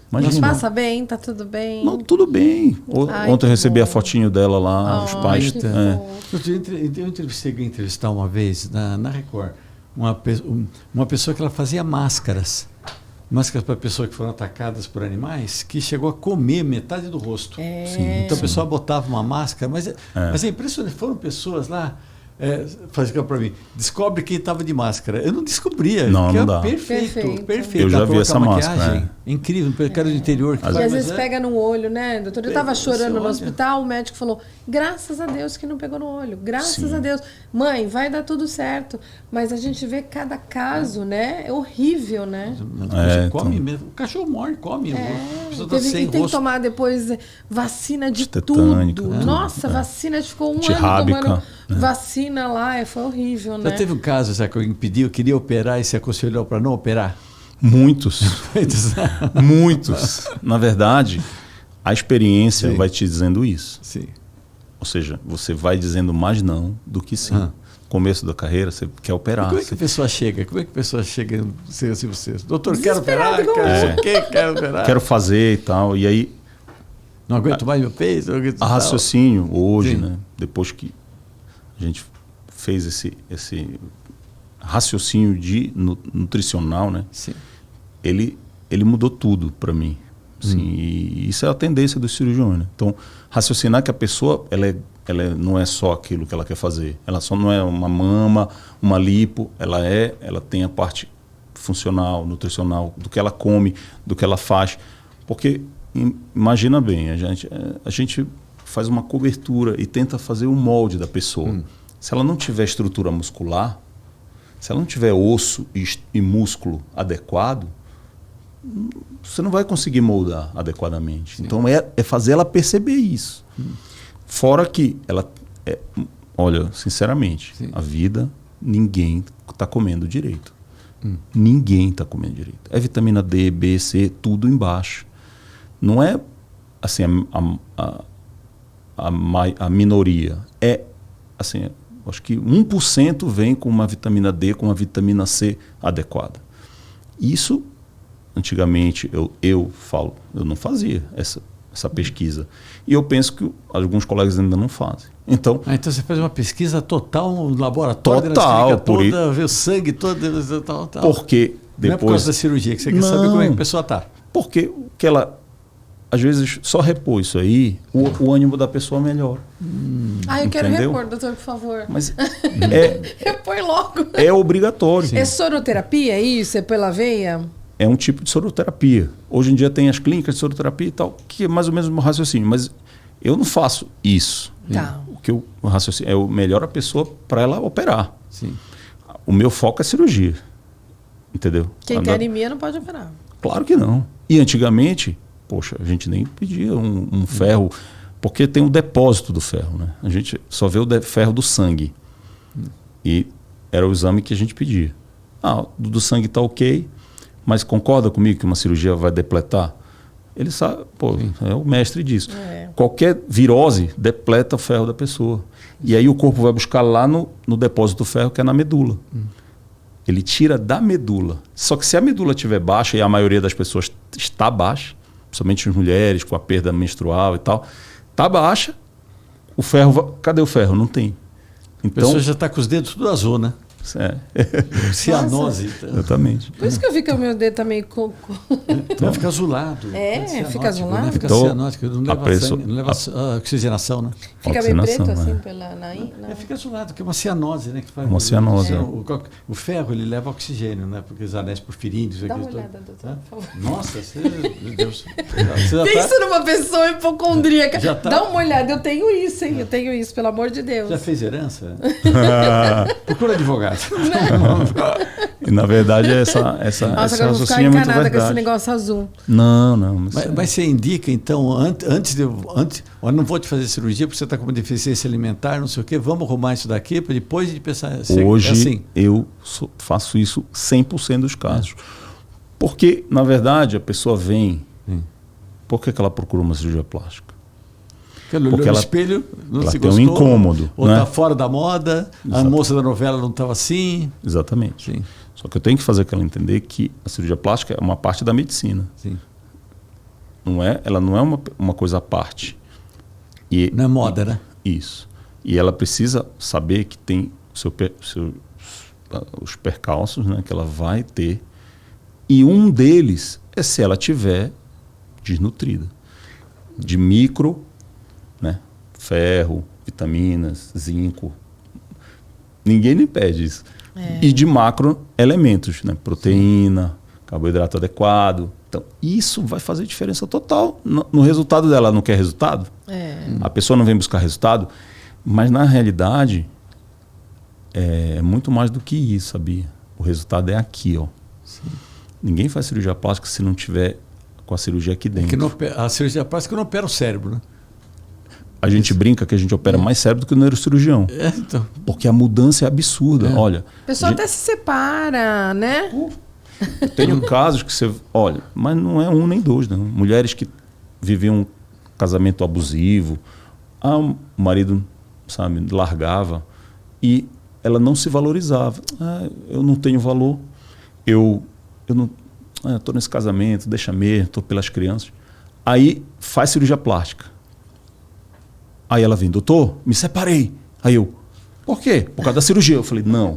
Speaker 3: imagina.
Speaker 2: Mas passa bem, tá tudo bem?
Speaker 3: Não, tudo bem. Ontem eu recebi a fotinho dela lá, os pais.
Speaker 1: Eu entrevistar uma vez na Record uma pessoa que ela fazia máscaras para pessoas que foram atacadas por animais, que chegou a comer metade do rosto. Então a pessoa botava uma máscara, mas é impressionante, foram pessoas lá, fazia para mim, descobre quem estava de máscara. Eu não descobria.
Speaker 3: Não dá.
Speaker 1: Perfeito.
Speaker 3: Eu já vi essa máscara.
Speaker 1: Incrível, um cara do interior.
Speaker 2: E às vezes pega no olho, né, doutor? Eu estava chorando no hospital, o médico falou, graças a Deus que não pegou no olho, graças a Deus. Mãe, vai dar tudo certo. Mas a gente vê cada caso, né, é horrível, né?
Speaker 1: Come mesmo. O cachorro morre, come.
Speaker 2: Tem que tomar depois vacina de
Speaker 3: tetânico,
Speaker 2: tudo. Nossa, vacina, ficou um ano tomando vacina lá, foi horrível, né?
Speaker 1: Já teve um caso, que alguém pediu, queria operar e se aconselhou para não operar?
Speaker 3: Muitos. Muitos. Na verdade, a experiência vai te dizendo isso.
Speaker 1: Sim.
Speaker 3: Ou seja, você vai dizendo mais não do que sim. Começo da carreira, você quer operar.
Speaker 1: Como é que a pessoa chega? Se você, doutor, quero operar, quero operar.
Speaker 3: Quero fazer e tal. E aí...
Speaker 1: Não aguento mais meu peso.
Speaker 3: A raciocínio, hoje, né? Depois que a gente fez esse raciocínio nutricional, né?
Speaker 1: Sim.
Speaker 3: Ele mudou tudo para mim. Assim, e isso é a tendência dos cirurgiões, né? Então, raciocinar que a pessoa ela não é só aquilo que ela quer fazer. Ela só não é uma mama, uma lipo. Ela tem a parte funcional, nutricional, do que ela come, do que ela faz. Porque, imagina bem, a gente faz uma cobertura e tenta fazer o molde da pessoa. Se ela não tiver estrutura muscular, se ela não tiver osso e músculo adequado, você não vai conseguir moldar adequadamente. Sim. Então é fazer ela perceber isso. Fora que ela... olha, sinceramente, a vida, ninguém está comendo direito. Ninguém está comendo direito. É vitamina D, B, C, tudo embaixo. não é assim a minoria. É assim, acho que 1% vem com uma vitamina D, com uma vitamina C adequada. Isso, antigamente, eu não fazia essa pesquisa. E eu penso que alguns colegas ainda não fazem. Então
Speaker 1: você faz uma pesquisa total no laboratório,
Speaker 3: total,
Speaker 1: toda, vê o sangue todo, tal.
Speaker 3: Porque depois...
Speaker 1: Não é por causa da cirurgia, que você quer saber como é que a pessoa está.
Speaker 3: Porque que ela, às vezes, só repor isso aí, o ânimo da pessoa melhora.
Speaker 2: Eu quero
Speaker 3: Entendeu?
Speaker 2: repor, doutor, por favor.
Speaker 3: Mas
Speaker 2: Repõe logo.
Speaker 3: é obrigatório.
Speaker 2: É soroterapia, é isso? É pela veia?
Speaker 3: É um tipo de soroterapia. Hoje em dia tem as clínicas de soroterapia e tal, que é mais ou menos o meu raciocínio. Mas eu não faço isso.
Speaker 2: Tá.
Speaker 3: O que eu raciocínio é o melhor a pessoa para ela operar.
Speaker 1: Sim.
Speaker 3: O meu foco é cirurgia. Entendeu?
Speaker 2: Quem tem anemia não pode operar.
Speaker 3: Claro que não. E antigamente, poxa, a gente nem pedia um ferro, porque tem um depósito do ferro, né? A gente só vê o ferro do sangue. E era o exame que a gente pedia. Do sangue está ok, mas concorda comigo que uma cirurgia vai depletar? Ele sabe, é o mestre disso. Qualquer virose depleta o ferro da pessoa. E aí o corpo vai buscar lá no depósito do ferro, que é na medula. Ele tira da medula. Só que se a medula estiver baixa, e a maioria das pessoas está baixa, principalmente as mulheres com a perda menstrual e tal, está baixa, o ferro... Cadê o ferro? Não tem. Então,
Speaker 1: a pessoa já está com os dedos tudo azul, né? Cianose.
Speaker 3: Exatamente.
Speaker 2: Por isso que eu vi que o meu dedo tá meio
Speaker 1: Vai ficar azulado.
Speaker 2: Fica azulado?
Speaker 1: Né? Fica
Speaker 3: Então,
Speaker 1: cianótico, não leva sangue, não leva oxigenação, né?
Speaker 2: Fica meio preto assim
Speaker 1: Fica azulado, que é uma cianose, né? Que faz,
Speaker 3: uma cianose.
Speaker 1: O ferro, ele leva oxigênio, né? Porque os anéis porfiríneos...
Speaker 2: Dá uma olhada, doutor, por favor.
Speaker 1: Nossa, meu Deus.
Speaker 2: Pensa numa pessoa hipocondríaca.
Speaker 1: Tá...
Speaker 2: Dá uma olhada, eu tenho isso, hein? Eu tenho isso, pelo amor de Deus.
Speaker 1: Já fez herança? Procura advogado.
Speaker 3: E na verdade esse
Speaker 2: agora eu vou ficar
Speaker 3: raciocínio é muito
Speaker 2: encanada
Speaker 3: verdade.
Speaker 2: com esse negócio azul.
Speaker 3: Não.
Speaker 1: Mas você indica, então, antes eu não vou te fazer cirurgia porque você está com uma deficiência alimentar, não sei o quê, vamos arrumar isso daqui para depois de pensar...
Speaker 3: Hoje
Speaker 1: assim.
Speaker 3: eu faço isso 100% dos casos. Porque, na verdade, a pessoa vem... Por que ela procura uma cirurgia plástica?
Speaker 1: Porque ela, no espelho, não
Speaker 3: ela
Speaker 1: se
Speaker 3: tem
Speaker 1: gostou,
Speaker 3: um incômodo.
Speaker 1: Ou
Speaker 3: né?
Speaker 1: está fora da moda, a moça da novela não estava assim.
Speaker 3: Exatamente.
Speaker 1: Sim.
Speaker 3: Só que eu tenho que fazer ela entender que a cirurgia plástica é uma parte da medicina.
Speaker 1: Sim.
Speaker 3: Ela não é uma coisa à parte.
Speaker 1: Não é moda, né?
Speaker 3: Isso. E ela precisa saber que tem os percalços, né, que ela vai ter. E um deles é se ela tiver desnutrida. De micro, né, ferro, vitaminas, zinco. Ninguém lhe pede isso. E de macro elementos, né, proteína, carboidrato adequado. Então, isso vai fazer diferença total no resultado dela. Ela não quer resultado? A pessoa não vem buscar resultado, mas na realidade é muito mais do que isso, sabia? O resultado é aqui, ó. Sim. Ninguém faz cirurgia plástica se não tiver com a cirurgia aqui dentro.
Speaker 1: A cirurgia plástica não opera o cérebro, né?
Speaker 3: A gente brinca que a gente opera mais cérebro do que o neurocirurgião.
Speaker 1: Então.
Speaker 3: Porque a mudança é absurda. Olha,
Speaker 2: o pessoal até se separa, né?
Speaker 3: Eu tenho casos que você... Olha, mas não é um nem dois, não. Mulheres que viviam um casamento abusivo, o marido, sabe, largava e ela não se valorizava. Eu não tenho valor, eu não... estou nesse casamento, deixa mesmo, estou pelas crianças. Aí faz cirurgia plástica. Aí ela vem, doutor, me separei. Aí eu, por quê? Por causa da cirurgia. Eu falei, não.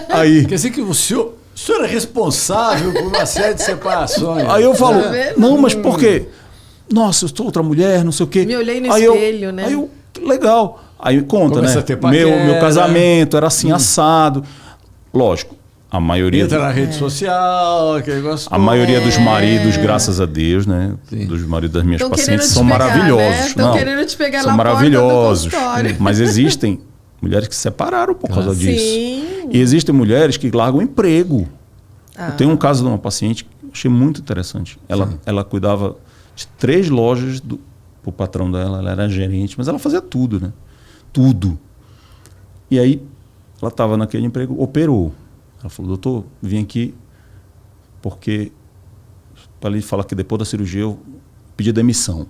Speaker 3: Aí,
Speaker 1: quer dizer que o senhor é responsável por uma série de separações.
Speaker 3: Aí eu falo, não, mas por quê? Nossa, eu sou outra mulher, não sei o quê.
Speaker 2: Me olhei no espelho, né?
Speaker 3: Aí eu, legal. Aí conta,
Speaker 1: começa,
Speaker 3: né? Meu casamento era assim, assado. Lógico. A maioria
Speaker 1: entra na rede social, que negócio.
Speaker 3: A maioria dos maridos, graças a Deus, né? Sim. Dos maridos das minhas pacientes são maravilhosos.
Speaker 2: Estão querendo te pegar
Speaker 3: são
Speaker 2: na
Speaker 3: maravilhosos.
Speaker 2: Porta do
Speaker 3: mas existem mulheres que se separaram por causa disso.
Speaker 2: Sim.
Speaker 3: E existem mulheres que largam emprego. Eu tenho um caso de uma paciente que eu achei muito interessante. Ela cuidava de 3 lojas pro patrão dela, ela era gerente, mas ela fazia tudo, né? Tudo. E aí ela estava naquele emprego, operou. Ela falou, doutor, vim aqui porque para lhe falar que depois da cirurgia eu pedir demissão.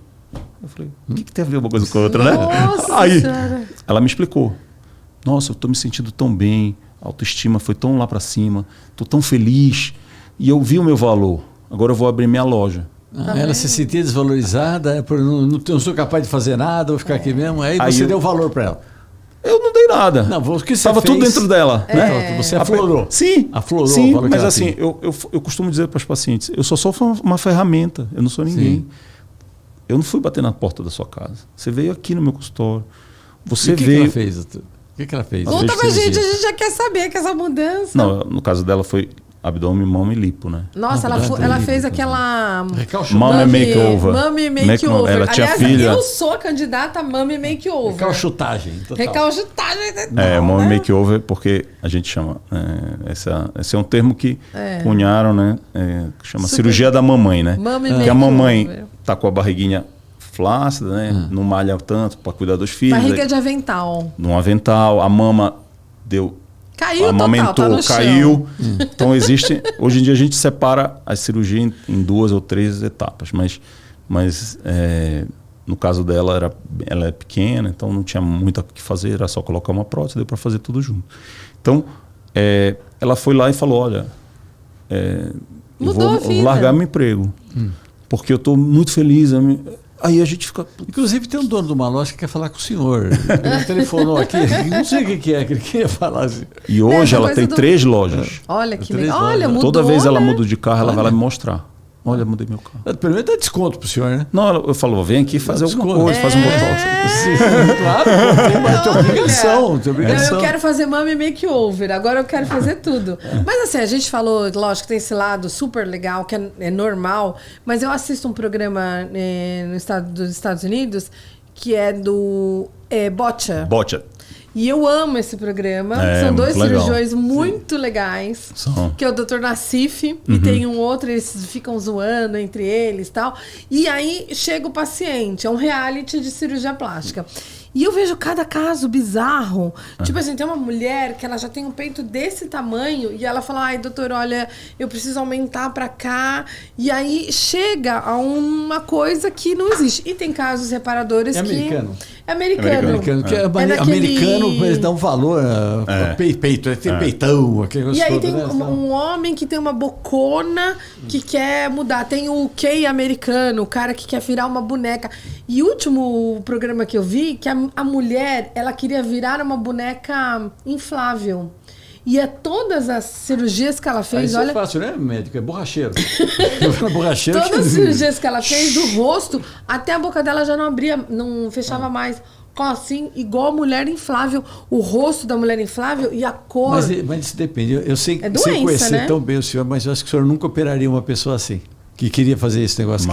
Speaker 3: Eu falei, o que tem a ver uma coisa com a outra, né?
Speaker 2: Nossa
Speaker 3: Aí
Speaker 2: Senhora.
Speaker 3: ela me explicou. Nossa, eu estou me sentindo tão bem, a autoestima foi tão lá para cima, estou tão feliz e eu vi o meu valor. Agora eu vou abrir minha loja.
Speaker 1: Ela se sentia desvalorizada, por não sou capaz de fazer nada, vou ficar aqui mesmo. Aí você deu valor para ela.
Speaker 3: Eu não dei nada.
Speaker 1: Não, o que você
Speaker 3: Estava tudo dentro dela. Né?
Speaker 1: Você aflorou.
Speaker 3: Sim,
Speaker 1: aflorou.
Speaker 3: Sim, mas assim, eu costumo dizer para os pacientes, eu só sou uma ferramenta, eu não sou ninguém. Sim. Eu não fui bater na porta da sua casa. Você veio aqui no meu consultório. Você veio...
Speaker 1: que ela fez? O que ela fez?
Speaker 2: Conta pra gente, a gente já quer saber que essa mudança...
Speaker 3: Não, no caso dela foi abdômen, mama e lipo, né?
Speaker 2: Nossa, ela fez aquela...
Speaker 3: Mama Makeover.
Speaker 2: Mummy Makeover.
Speaker 3: Ela tinha
Speaker 2: Aliás,
Speaker 3: filha.
Speaker 2: eu sou a candidata a Mummy Makeover.
Speaker 1: Recalchutagem.
Speaker 2: Recalchutagem.
Speaker 3: Mummy Makeover, porque a gente chama... esse é um termo que cunharam, né? Que chama cirurgia da mamãe, né? Que a mamãe tá com a barriguinha flácida, né? Não malha tanto para cuidar dos filhos.
Speaker 2: Barriga de avental.
Speaker 3: Num avental. A mama deu...
Speaker 2: Caiu
Speaker 3: amamentou,
Speaker 2: total, tá no
Speaker 3: caiu. Então existe... Hoje em dia a gente separa a cirurgia em 2 ou 3 etapas. Mas no caso dela, ela é pequena, então não tinha muito o que fazer. Era só colocar uma prótese, deu para fazer tudo junto. Então, ela foi lá e falou, olha... eu vou largar meu emprego. Porque eu estou muito feliz. Aí a gente fica...
Speaker 1: Inclusive tem um dono de uma loja que quer falar com o senhor. Ele telefonou aqui, não sei o que é, que ele queria falar assim.
Speaker 3: E hoje ela tem 3 lojas.
Speaker 2: Olha que legal. Olha, mudou,
Speaker 3: toda vez ela
Speaker 2: né?
Speaker 3: muda de carro, ela vai lá me mostrar. Olha, mudei meu carro.
Speaker 1: Pelo menos dá desconto pro senhor, né?
Speaker 3: Não, eu falo, vem aqui fazer alguma coisa, faz um botox.
Speaker 1: Claro, tem obrigação.
Speaker 2: Eu quero fazer Mummy Makeover, agora eu quero fazer tudo. Mas assim, a gente falou, lógico, tem esse lado super legal, que é normal, mas eu assisto um programa dos Estados Unidos que é do Botcha.
Speaker 3: Botcha.
Speaker 2: E eu amo esse programa. São 2 cirurgiões muito legais. Que é o Dr. Nassif e tem um outro, eles ficam zoando entre eles e tal. E aí chega o paciente, é um reality de cirurgia plástica. E eu vejo cada caso bizarro. Tipo assim, tem uma mulher que ela já tem um peito desse tamanho e ela fala, ai, doutor, olha, eu preciso aumentar pra cá. E aí chega a uma coisa que não existe. E tem casos reparadores que...
Speaker 1: americano.
Speaker 2: É americano.
Speaker 1: Americano, eles dão valor a peito, tem peitão, aquele negócio.
Speaker 2: E aí
Speaker 1: todo,
Speaker 2: tem
Speaker 1: né?
Speaker 2: um homem que tem uma bocona que quer mudar. Tem o Kay americano, o cara que quer virar uma boneca. E o último programa que eu vi, que a mulher, ela queria virar uma boneca inflável. E todas as cirurgias que ela fez,
Speaker 1: isso
Speaker 2: olha...
Speaker 1: é fácil, né, médico? É borracheiro. Borracheiro.
Speaker 2: Todas as cirurgias que ela fez do rosto, até a boca dela já não abria, não fechava mais. Assim, igual a mulher inflável. O rosto da mulher inflável e a cor...
Speaker 1: Mas isso depende. Eu sei,
Speaker 2: doença,
Speaker 1: sei conhecer, né, tão bem o senhor, mas eu acho que o senhor nunca operaria uma pessoa assim. Que queria fazer esse negócio.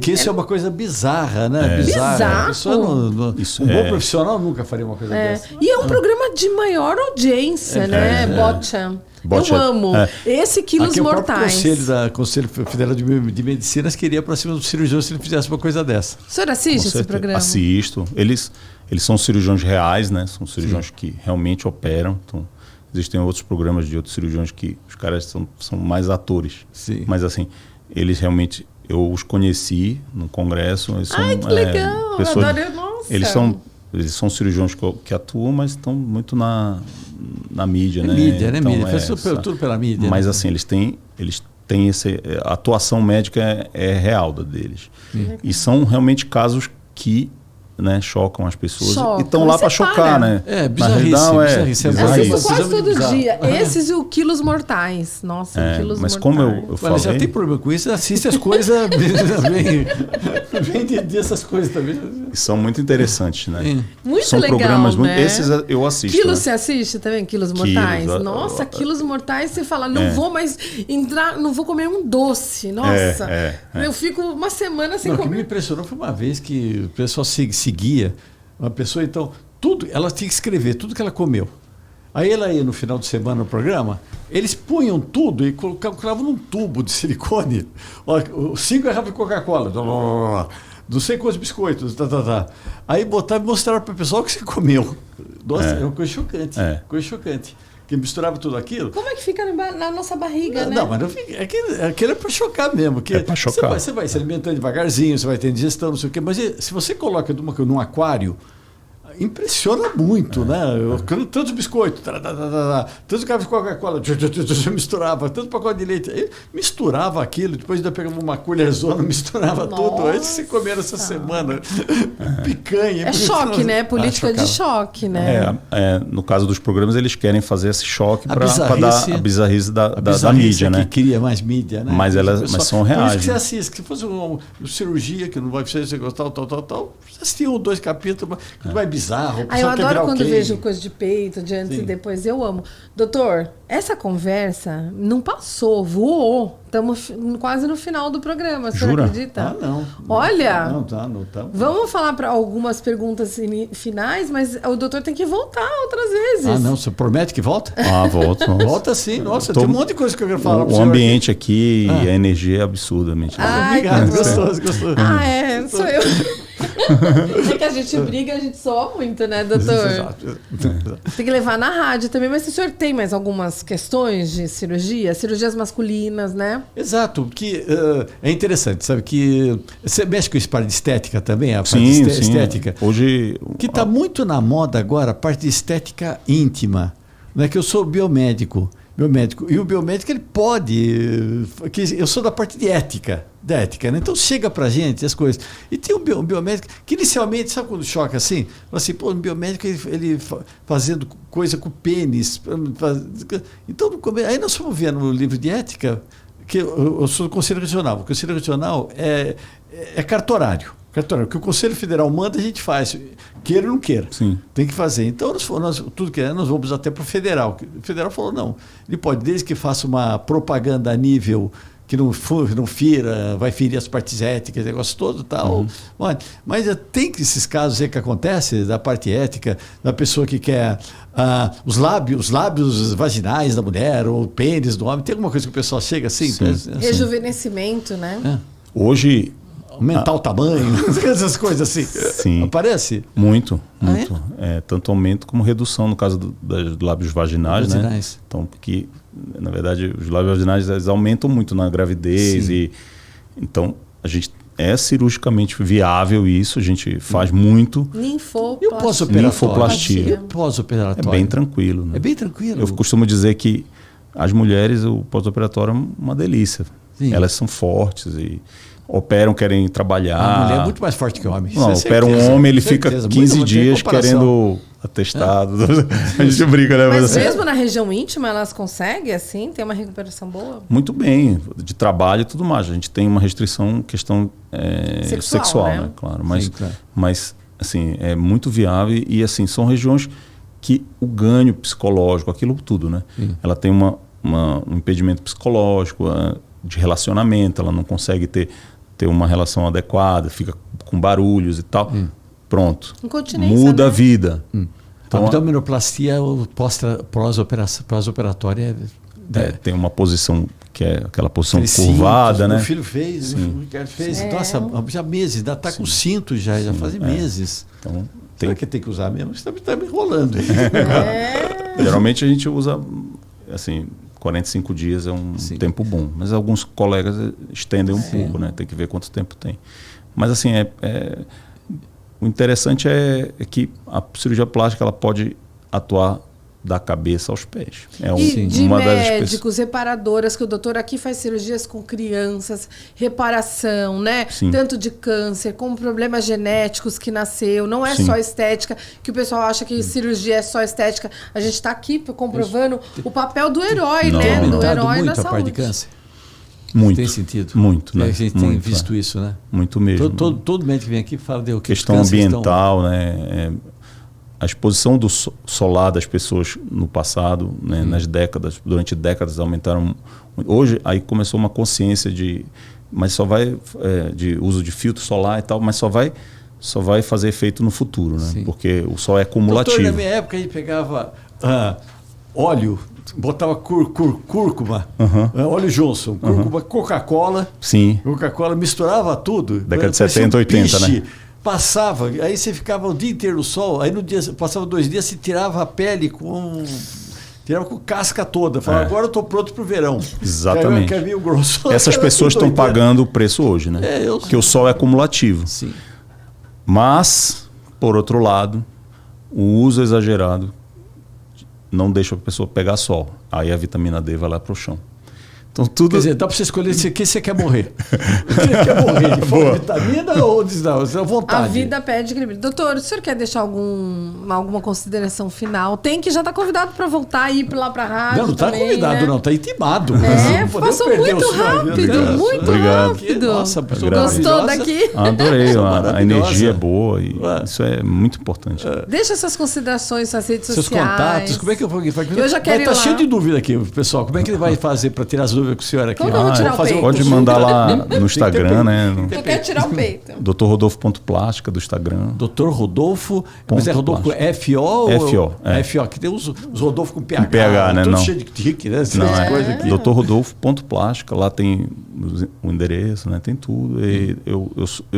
Speaker 1: Que isso é uma coisa bizarra, né?
Speaker 2: Bizarro.
Speaker 1: Um bom profissional nunca faria uma coisa dessa.
Speaker 2: E é um programa de maior audiência, né? Botcha. Eu amo. Esse Quilos
Speaker 1: aqui
Speaker 2: Mortais.
Speaker 1: O Conselho Federal de Medicinas queria para cima do cirurgião se ele fizesse uma coisa dessa.
Speaker 2: O senhor assiste esse programa?
Speaker 3: Assisto. Eles são cirurgiões reais, né? São cirurgiões que realmente operam. Então, existem outros programas de outros cirurgiões que os caras são mais atores.
Speaker 1: Sim.
Speaker 3: Mas assim... Eles realmente, eu os conheci no congresso. Eles são,
Speaker 2: que legal!
Speaker 3: Pessoas,
Speaker 2: adoro, nossa.
Speaker 3: Eles são cirurgiões que atuam, mas estão muito na mídia, né?
Speaker 1: Mídia, né?
Speaker 3: Então,
Speaker 1: mídia. Faz tudo pela mídia.
Speaker 3: Mas assim, eles têm a atuação médica é real deles. E são realmente casos que, né, chocam as pessoas e estão lá para chocar, né?
Speaker 1: Bizarrice.
Speaker 2: Assisto quase todo dia. Esses e o Quilos Mortais. Nossa, Quilos
Speaker 3: mas
Speaker 2: Mortais.
Speaker 3: Como eu falei...
Speaker 1: Você já tem problema com isso? Assiste as coisas vem dessas coisas também.
Speaker 3: E são muito interessantes, né?
Speaker 2: Muito
Speaker 3: são
Speaker 2: legal,
Speaker 3: programas
Speaker 2: né?
Speaker 3: Esses eu assisto.
Speaker 2: Quilos,
Speaker 3: né?
Speaker 2: você assiste também? Quilos Mortais? Nossa, Quilos Mortais, você fala, não vou mais entrar, não vou comer um doce. Nossa, eu fico uma semana sem comer.
Speaker 1: O que me impressionou foi uma vez que o pessoal seguia uma pessoa, então, ela tinha que escrever tudo que ela comeu. Aí ela ia no final de semana no programa, eles punham tudo e colocavam num tubo de silicone, 5 garrafas de Coca-Cola, não sei quantos biscoitos, Aí botavam e mostraram para o pessoal o que você comeu. Nossa, é uma coisa chocante. Coisa chocante. que misturava tudo aquilo.
Speaker 2: Como é que fica na nossa barriga, né?
Speaker 1: Não, mas não fica, aquilo é para chocar mesmo.
Speaker 3: É para chocar.
Speaker 1: Você vai se alimentando devagarzinho, você vai ter digestão, não sei o quê. Mas se você coloca num aquário, impressiona muito, né? Tantos biscoitos, tantos café de Coca-Cola, misturava, tanto pacote de leite. Eu misturava aquilo, depois ainda pegava uma colherzona, misturava tudo. Aí você comeram essa semana picanha.
Speaker 2: É choque, né? Política de choque, né?
Speaker 3: No caso dos programas, eles querem fazer esse choque para dar a bizarrice da mídia, né?
Speaker 1: Que cria mais mídia, né?
Speaker 3: Mas são reais.
Speaker 1: Por isso que você assiste. Se fosse uma cirurgia, que não vai ser tal, você assistia 1 ou 2 capítulos, que não vai bizarro.
Speaker 2: Eu adoro quando vejo coisa de peito, de antes e depois. Eu amo. Doutor, essa conversa não passou, voou. Estamos quase no final do programa, você
Speaker 3: Jura?
Speaker 2: Acredita?
Speaker 1: Não.
Speaker 2: Olha,
Speaker 1: não tá.
Speaker 2: Vamos falar para algumas perguntas finais, mas o doutor tem que voltar outras vezes.
Speaker 1: Não, você promete que volta?
Speaker 3: Volto.
Speaker 1: Volta sim, nossa, tem um monte de coisa que eu quero falar.
Speaker 3: O ambiente aqui e a energia é absurdamente.
Speaker 1: Obrigado, gostoso.
Speaker 2: Sou eu. É que a gente briga, a gente soa muito, né, doutor?
Speaker 1: Exato.
Speaker 2: Tem que levar na rádio também, mas o senhor tem mais algumas questões de cirurgias masculinas, né?
Speaker 1: Exato, que é interessante, sabe, que você mexe com esse parte de estética também, a parte
Speaker 3: Sim.
Speaker 1: estética.
Speaker 3: Hoje...
Speaker 1: Que está muito na moda agora, a parte de estética íntima, né, que eu sou biomédico, e o biomédico ele pode, eu sou da parte de ética, né? Então chega pra gente as coisas. E tem um biomédico que inicialmente, sabe quando choca assim? Fala assim, um biomédico ele fazendo coisa com pênis. Então, aí nós fomos ver no livro de ética, que eu sou do Conselho Regional. O Conselho Regional é cartorário. Que o Conselho Federal manda, a gente faz. Queira ou não queira.
Speaker 3: Sim.
Speaker 1: Tem que fazer. Então, tudo que nós vamos até para o Federal. O Federal falou, não, ele pode, desde que faça uma propaganda a nível que não fira, vai ferir as partes éticas, negócio todo e tal. Mas tem esses casos aí que acontecem, da parte ética, da pessoa que quer os lábios vaginais da mulher, ou o pênis do homem. Tem alguma coisa que o pessoal chega assim?
Speaker 2: Rejuvenescimento, né?
Speaker 3: Hoje...
Speaker 1: Aumentar o tamanho, essas coisas assim.
Speaker 3: Sim.
Speaker 1: Aparece?
Speaker 3: Muito. Tanto aumento como redução no caso dos lábios vaginais, né? Então, porque, na verdade, os lábios vaginais eles aumentam muito na gravidez. Então, a gente cirurgicamente viável isso, a gente faz muito.
Speaker 1: E o pós-operatório?
Speaker 3: E o
Speaker 1: pós-operatório?
Speaker 3: É bem tranquilo. Né?
Speaker 1: É bem tranquilo.
Speaker 3: Eu costumo dizer que as mulheres, o pós-operatório é uma delícia. Sim. Elas são fortes e operam, querem trabalhar.
Speaker 1: A mulher é muito mais forte que o homem.
Speaker 3: Não, opera um homem, ele fica 15 dias querendo atestado. A gente brinca, né?
Speaker 2: Mas mesmo na região íntima, elas conseguem, assim, ter uma recuperação boa?
Speaker 3: Muito bem, de trabalho e tudo mais. A gente tem uma restrição, questão sexual, né? Claro. Mas, assim, é muito viável e, assim, são regiões que o ganho psicológico, aquilo tudo, né? Ela tem um impedimento psicológico, de relacionamento, ela não consegue ter uma relação adequada, fica com barulhos e tal. Pronto. Muda, né? A vida.
Speaker 1: Então, a abdominoplastia pós-operatória
Speaker 3: tem uma posição que é aquela posição curvada, né?
Speaker 1: O filho fez, nossa, já meses, ainda está com cinto já fazem meses. Então, será que tem que usar mesmo? Você está me enrolando.
Speaker 3: Geralmente a gente usa, assim, 45 dias é um tempo bom, mas alguns colegas estendem um pouco, né? Tem que ver quanto tempo tem. Mas assim, o interessante é que a cirurgia plástica ela pode atuar da cabeça aos pés.
Speaker 2: Uma médicos, reparadoras, que o doutor aqui faz cirurgias com crianças, reparação, né?
Speaker 3: Sim.
Speaker 2: Tanto de câncer, como problemas genéticos que nasceu. Não é só estética, que o pessoal acha que cirurgia é só estética. A gente está aqui comprovando o papel do herói, né? Do herói
Speaker 1: muito
Speaker 2: na
Speaker 1: a
Speaker 2: saúde.
Speaker 1: parte de câncer.
Speaker 3: Muito.
Speaker 1: Tem sentido.
Speaker 3: Muito, né?
Speaker 1: A gente tem visto isso, né?
Speaker 3: Muito mesmo.
Speaker 1: Todo médico que vem aqui fala de
Speaker 3: questão ambiental, né? A exposição do solar das pessoas no passado, né, durante décadas aumentaram. Hoje aí começou uma consciência de uso de filtro solar e tal, mas só vai fazer efeito no futuro, né? Porque o sol é cumulativo.
Speaker 1: Doutor, na minha época a gente pegava óleo, botava cúrcuma, óleo Johnson, cúrcuma, Coca-Cola, Coca-Cola, misturava tudo.
Speaker 3: Década de 70, 80, né?
Speaker 1: Passava, aí você ficava o dia inteiro no sol, aí no dia, passava 2 dias, se tirava a pele com Tirava com casca toda. Falava, agora eu estou pronto para o verão.
Speaker 3: Exatamente.
Speaker 1: Quer vir o grosso.
Speaker 3: Essas pessoas estão pagando o preço hoje, né? Porque o sol é acumulativo.
Speaker 1: Sim.
Speaker 3: Mas, por outro lado, o uso exagerado não deixa a pessoa pegar sol. Aí a vitamina D vai lá para o chão. Então, tudo...
Speaker 1: Quer dizer, dá para você escolher se você quer morrer. Você quer morrer de fome, vitamina ou de vontade?
Speaker 2: A vida pede equilíbrio. Doutor, o senhor quer deixar alguma consideração final? Tem que já está convidado para voltar e ir lá para a rádio.
Speaker 1: Não está convidado,
Speaker 2: né?
Speaker 1: não. Está intimado.
Speaker 2: Passou muito rápido. Muito rápido.
Speaker 1: Nossa,
Speaker 2: gostou daqui?
Speaker 3: Adorei. A energia é boa e isso é muito importante.
Speaker 2: Deixa suas considerações, suas redes
Speaker 1: seus
Speaker 2: sociais.
Speaker 1: Contatos. Como é que eu vou...
Speaker 2: Eu já quero ir lá.
Speaker 1: Tá cheio de dúvida aqui, pessoal. Como é que ele vai fazer para tirar as dúvidas com o senhor aqui?
Speaker 2: Como que eu vou tirar o peito?
Speaker 3: Pode mandar lá no Instagram, né?
Speaker 2: Eu quero tirar o peito.
Speaker 3: Dr. Rodolfo.plástica do Instagram.
Speaker 1: Dr. Rodolfo. Mas é Rodolfo F.O.
Speaker 3: F.O.
Speaker 1: F.O. Que tem os Rodolfo com PH.
Speaker 3: Com PH, né?
Speaker 1: Tudo
Speaker 3: Não.
Speaker 1: cheio de tique, né?
Speaker 3: Não, coisa aqui. Dr. Rodolfo.plástica. Lá tem o endereço, né? Tem tudo. E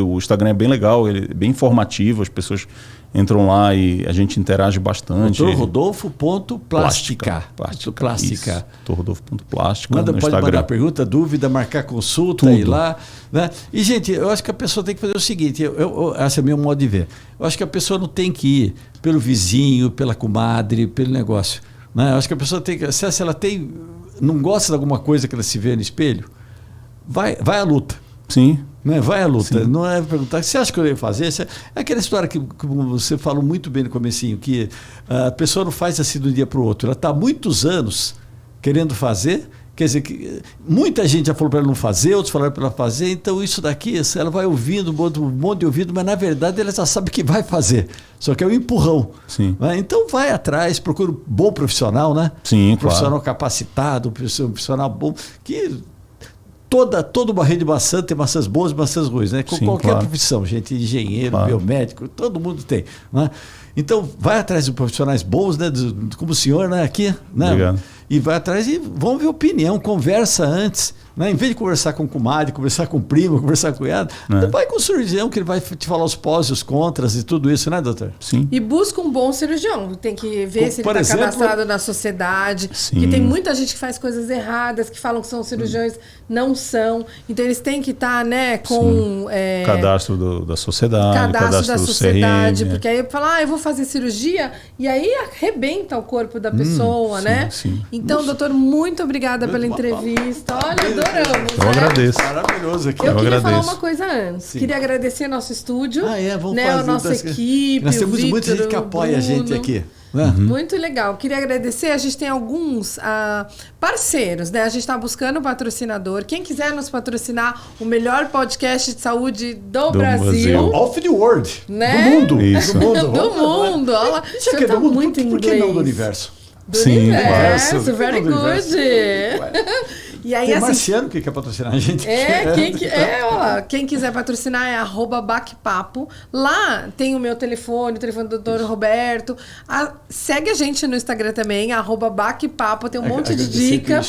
Speaker 3: o Instagram é bem legal, ele é bem informativo, as pessoas entram lá e a gente interage bastante.
Speaker 1: Dr. Rodolfo.plástica. Plástica.
Speaker 3: Dr. Rodolfo.plástica.
Speaker 1: Pode mandar pergunta, dúvida, marcar consulta, ir lá. Né? E, gente, eu acho que a pessoa tem que fazer o seguinte, esse é o meu modo de ver. Eu acho que a pessoa não tem que ir pelo vizinho, pela comadre, pelo negócio. Né? Eu acho que a pessoa tem que... Se ela não gosta de alguma coisa que ela se vê no espelho, vai à luta.
Speaker 3: Sim.
Speaker 1: Né? Vai à luta.
Speaker 3: Sim.
Speaker 1: Não é perguntar, você acha que eu devo fazer? É aquela história que você falou muito bem no comecinho, que a pessoa não faz assim de um dia para o outro. Ela está há muitos anos querendo fazer, quer dizer, que muita gente já falou para ela não fazer, outros falaram para ela fazer, então isso daqui, ela vai ouvindo, um monte de ouvido, mas na verdade ela já sabe que vai fazer, só que é um empurrão.
Speaker 3: Sim.
Speaker 1: Né? Então vai atrás, procura um bom profissional, né?
Speaker 3: Sim,
Speaker 1: um profissional capacitado, um profissional bom, que... Toda uma rede de maçã tem maçãs boas e maçãs ruins, né? Com
Speaker 3: Sim,
Speaker 1: qualquer profissão, gente, engenheiro, biomédico, todo mundo tem. Né? Então, vai atrás de profissionais bons, né? Como o senhor, né? Aqui, né?
Speaker 3: Obrigado.
Speaker 1: E vai atrás e vamos ver opinião, conversa antes. Né? Em vez de conversar com o comadre, conversar com o primo, conversar com o cunhado, vai com o cirurgião, que ele vai te falar os pós e os contras e tudo isso, né, doutor?
Speaker 3: Sim.
Speaker 2: E busca um bom cirurgião. Tem que ver se ele está cadastrado na sociedade.
Speaker 3: Sim.
Speaker 2: Que tem muita gente que faz coisas erradas, que falam que são cirurgiões, não são. Então eles têm que estar, né, com...
Speaker 3: cadastro da sociedade,
Speaker 2: cadastro da sociedade.
Speaker 3: CRM,
Speaker 2: porque aí fala, eu vou fazer cirurgia, e aí arrebenta o corpo da pessoa, né?
Speaker 3: Sim.
Speaker 2: Então, doutor, muito obrigada pela entrevista. Olha, adoramos.
Speaker 3: Eu agradeço.
Speaker 1: Maravilhoso aqui.
Speaker 2: Eu queria
Speaker 3: agradeço.
Speaker 2: falar uma coisa antes.
Speaker 1: Sim.
Speaker 2: Queria agradecer nosso estúdio,
Speaker 1: Vamos
Speaker 2: né,
Speaker 1: fazer,
Speaker 2: a nossa equipe,
Speaker 1: nós temos
Speaker 2: o
Speaker 1: muita gente que apoia a gente aqui. Né?
Speaker 2: Muito legal. Queria agradecer. A gente tem alguns parceiros, né? A gente está buscando um patrocinador. Quem quiser nos patrocinar, o melhor podcast de saúde do Brasil.
Speaker 1: Off the world.
Speaker 2: Né?
Speaker 1: Do mundo.
Speaker 3: Isso.
Speaker 1: Do mundo.
Speaker 2: Do mundo. Olha,
Speaker 1: Isso aqui é
Speaker 2: tá
Speaker 1: do mundo.
Speaker 2: muito
Speaker 1: Por que
Speaker 2: inglês.
Speaker 1: não do universo?
Speaker 2: Do
Speaker 3: Sim,
Speaker 2: universo.
Speaker 1: claro.
Speaker 2: Very
Speaker 1: Do universo.
Speaker 2: good. E aí,
Speaker 1: Tem
Speaker 2: assim,
Speaker 1: marciano que quer patrocinar a gente.
Speaker 2: Quem quiser patrocinar é @bacpapo. Lá tem o meu telefone, o telefone do Dr. Roberto. Segue a gente no Instagram também, @bacpapo. Tem um monte de dica.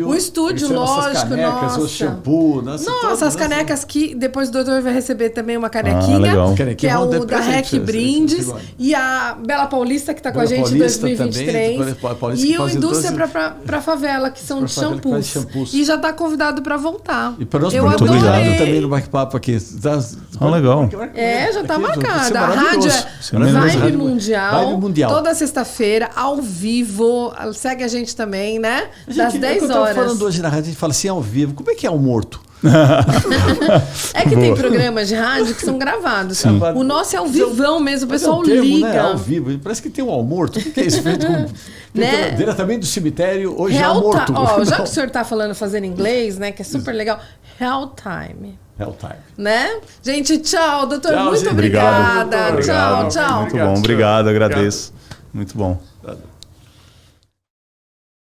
Speaker 1: O
Speaker 2: estúdio, lógico,
Speaker 1: canecas,
Speaker 2: nossa.
Speaker 1: O shampoo.
Speaker 2: Nossa, as canecas que depois o doutor vai receber também uma canequinha, que é o da REC Brindes. E a Bela Paulista, que está com a gente em 2023. E o Indústria para Favela, que são de shampoos. E já está convidado para voltar.
Speaker 1: E para nós,
Speaker 2: eu
Speaker 1: muito
Speaker 2: adorei.
Speaker 1: obrigado também no bate-papo aqui.
Speaker 3: Legal.
Speaker 2: Já está marcada. A
Speaker 1: rádio
Speaker 2: é Vibe Mundial.
Speaker 1: Mundial.
Speaker 2: Toda sexta-feira, ao vivo. Segue a gente também, né? Das 10
Speaker 1: eu
Speaker 2: horas.
Speaker 1: falando hoje na rádio, a gente fala assim, ao vivo. Como é que é o morto?
Speaker 2: É que tem programas de rádio que são gravados. O nosso é ao vivão mesmo, o pessoal liga.
Speaker 1: Né? Ao vivo. Parece que tem um almorto. O que é isso? Feito com... Né? Diretamente do cemitério, hoje é morto.
Speaker 2: Já que o senhor está fazendo inglês, né? Que é super legal. Hell Time.
Speaker 1: Hell Time.
Speaker 2: Né? Gente, tchau, doutor.
Speaker 1: Tchau,
Speaker 2: muito
Speaker 1: gente.
Speaker 2: obrigada.
Speaker 3: Obrigado.
Speaker 2: Tchau.
Speaker 3: Muito bom, obrigado, agradeço. Muito bom.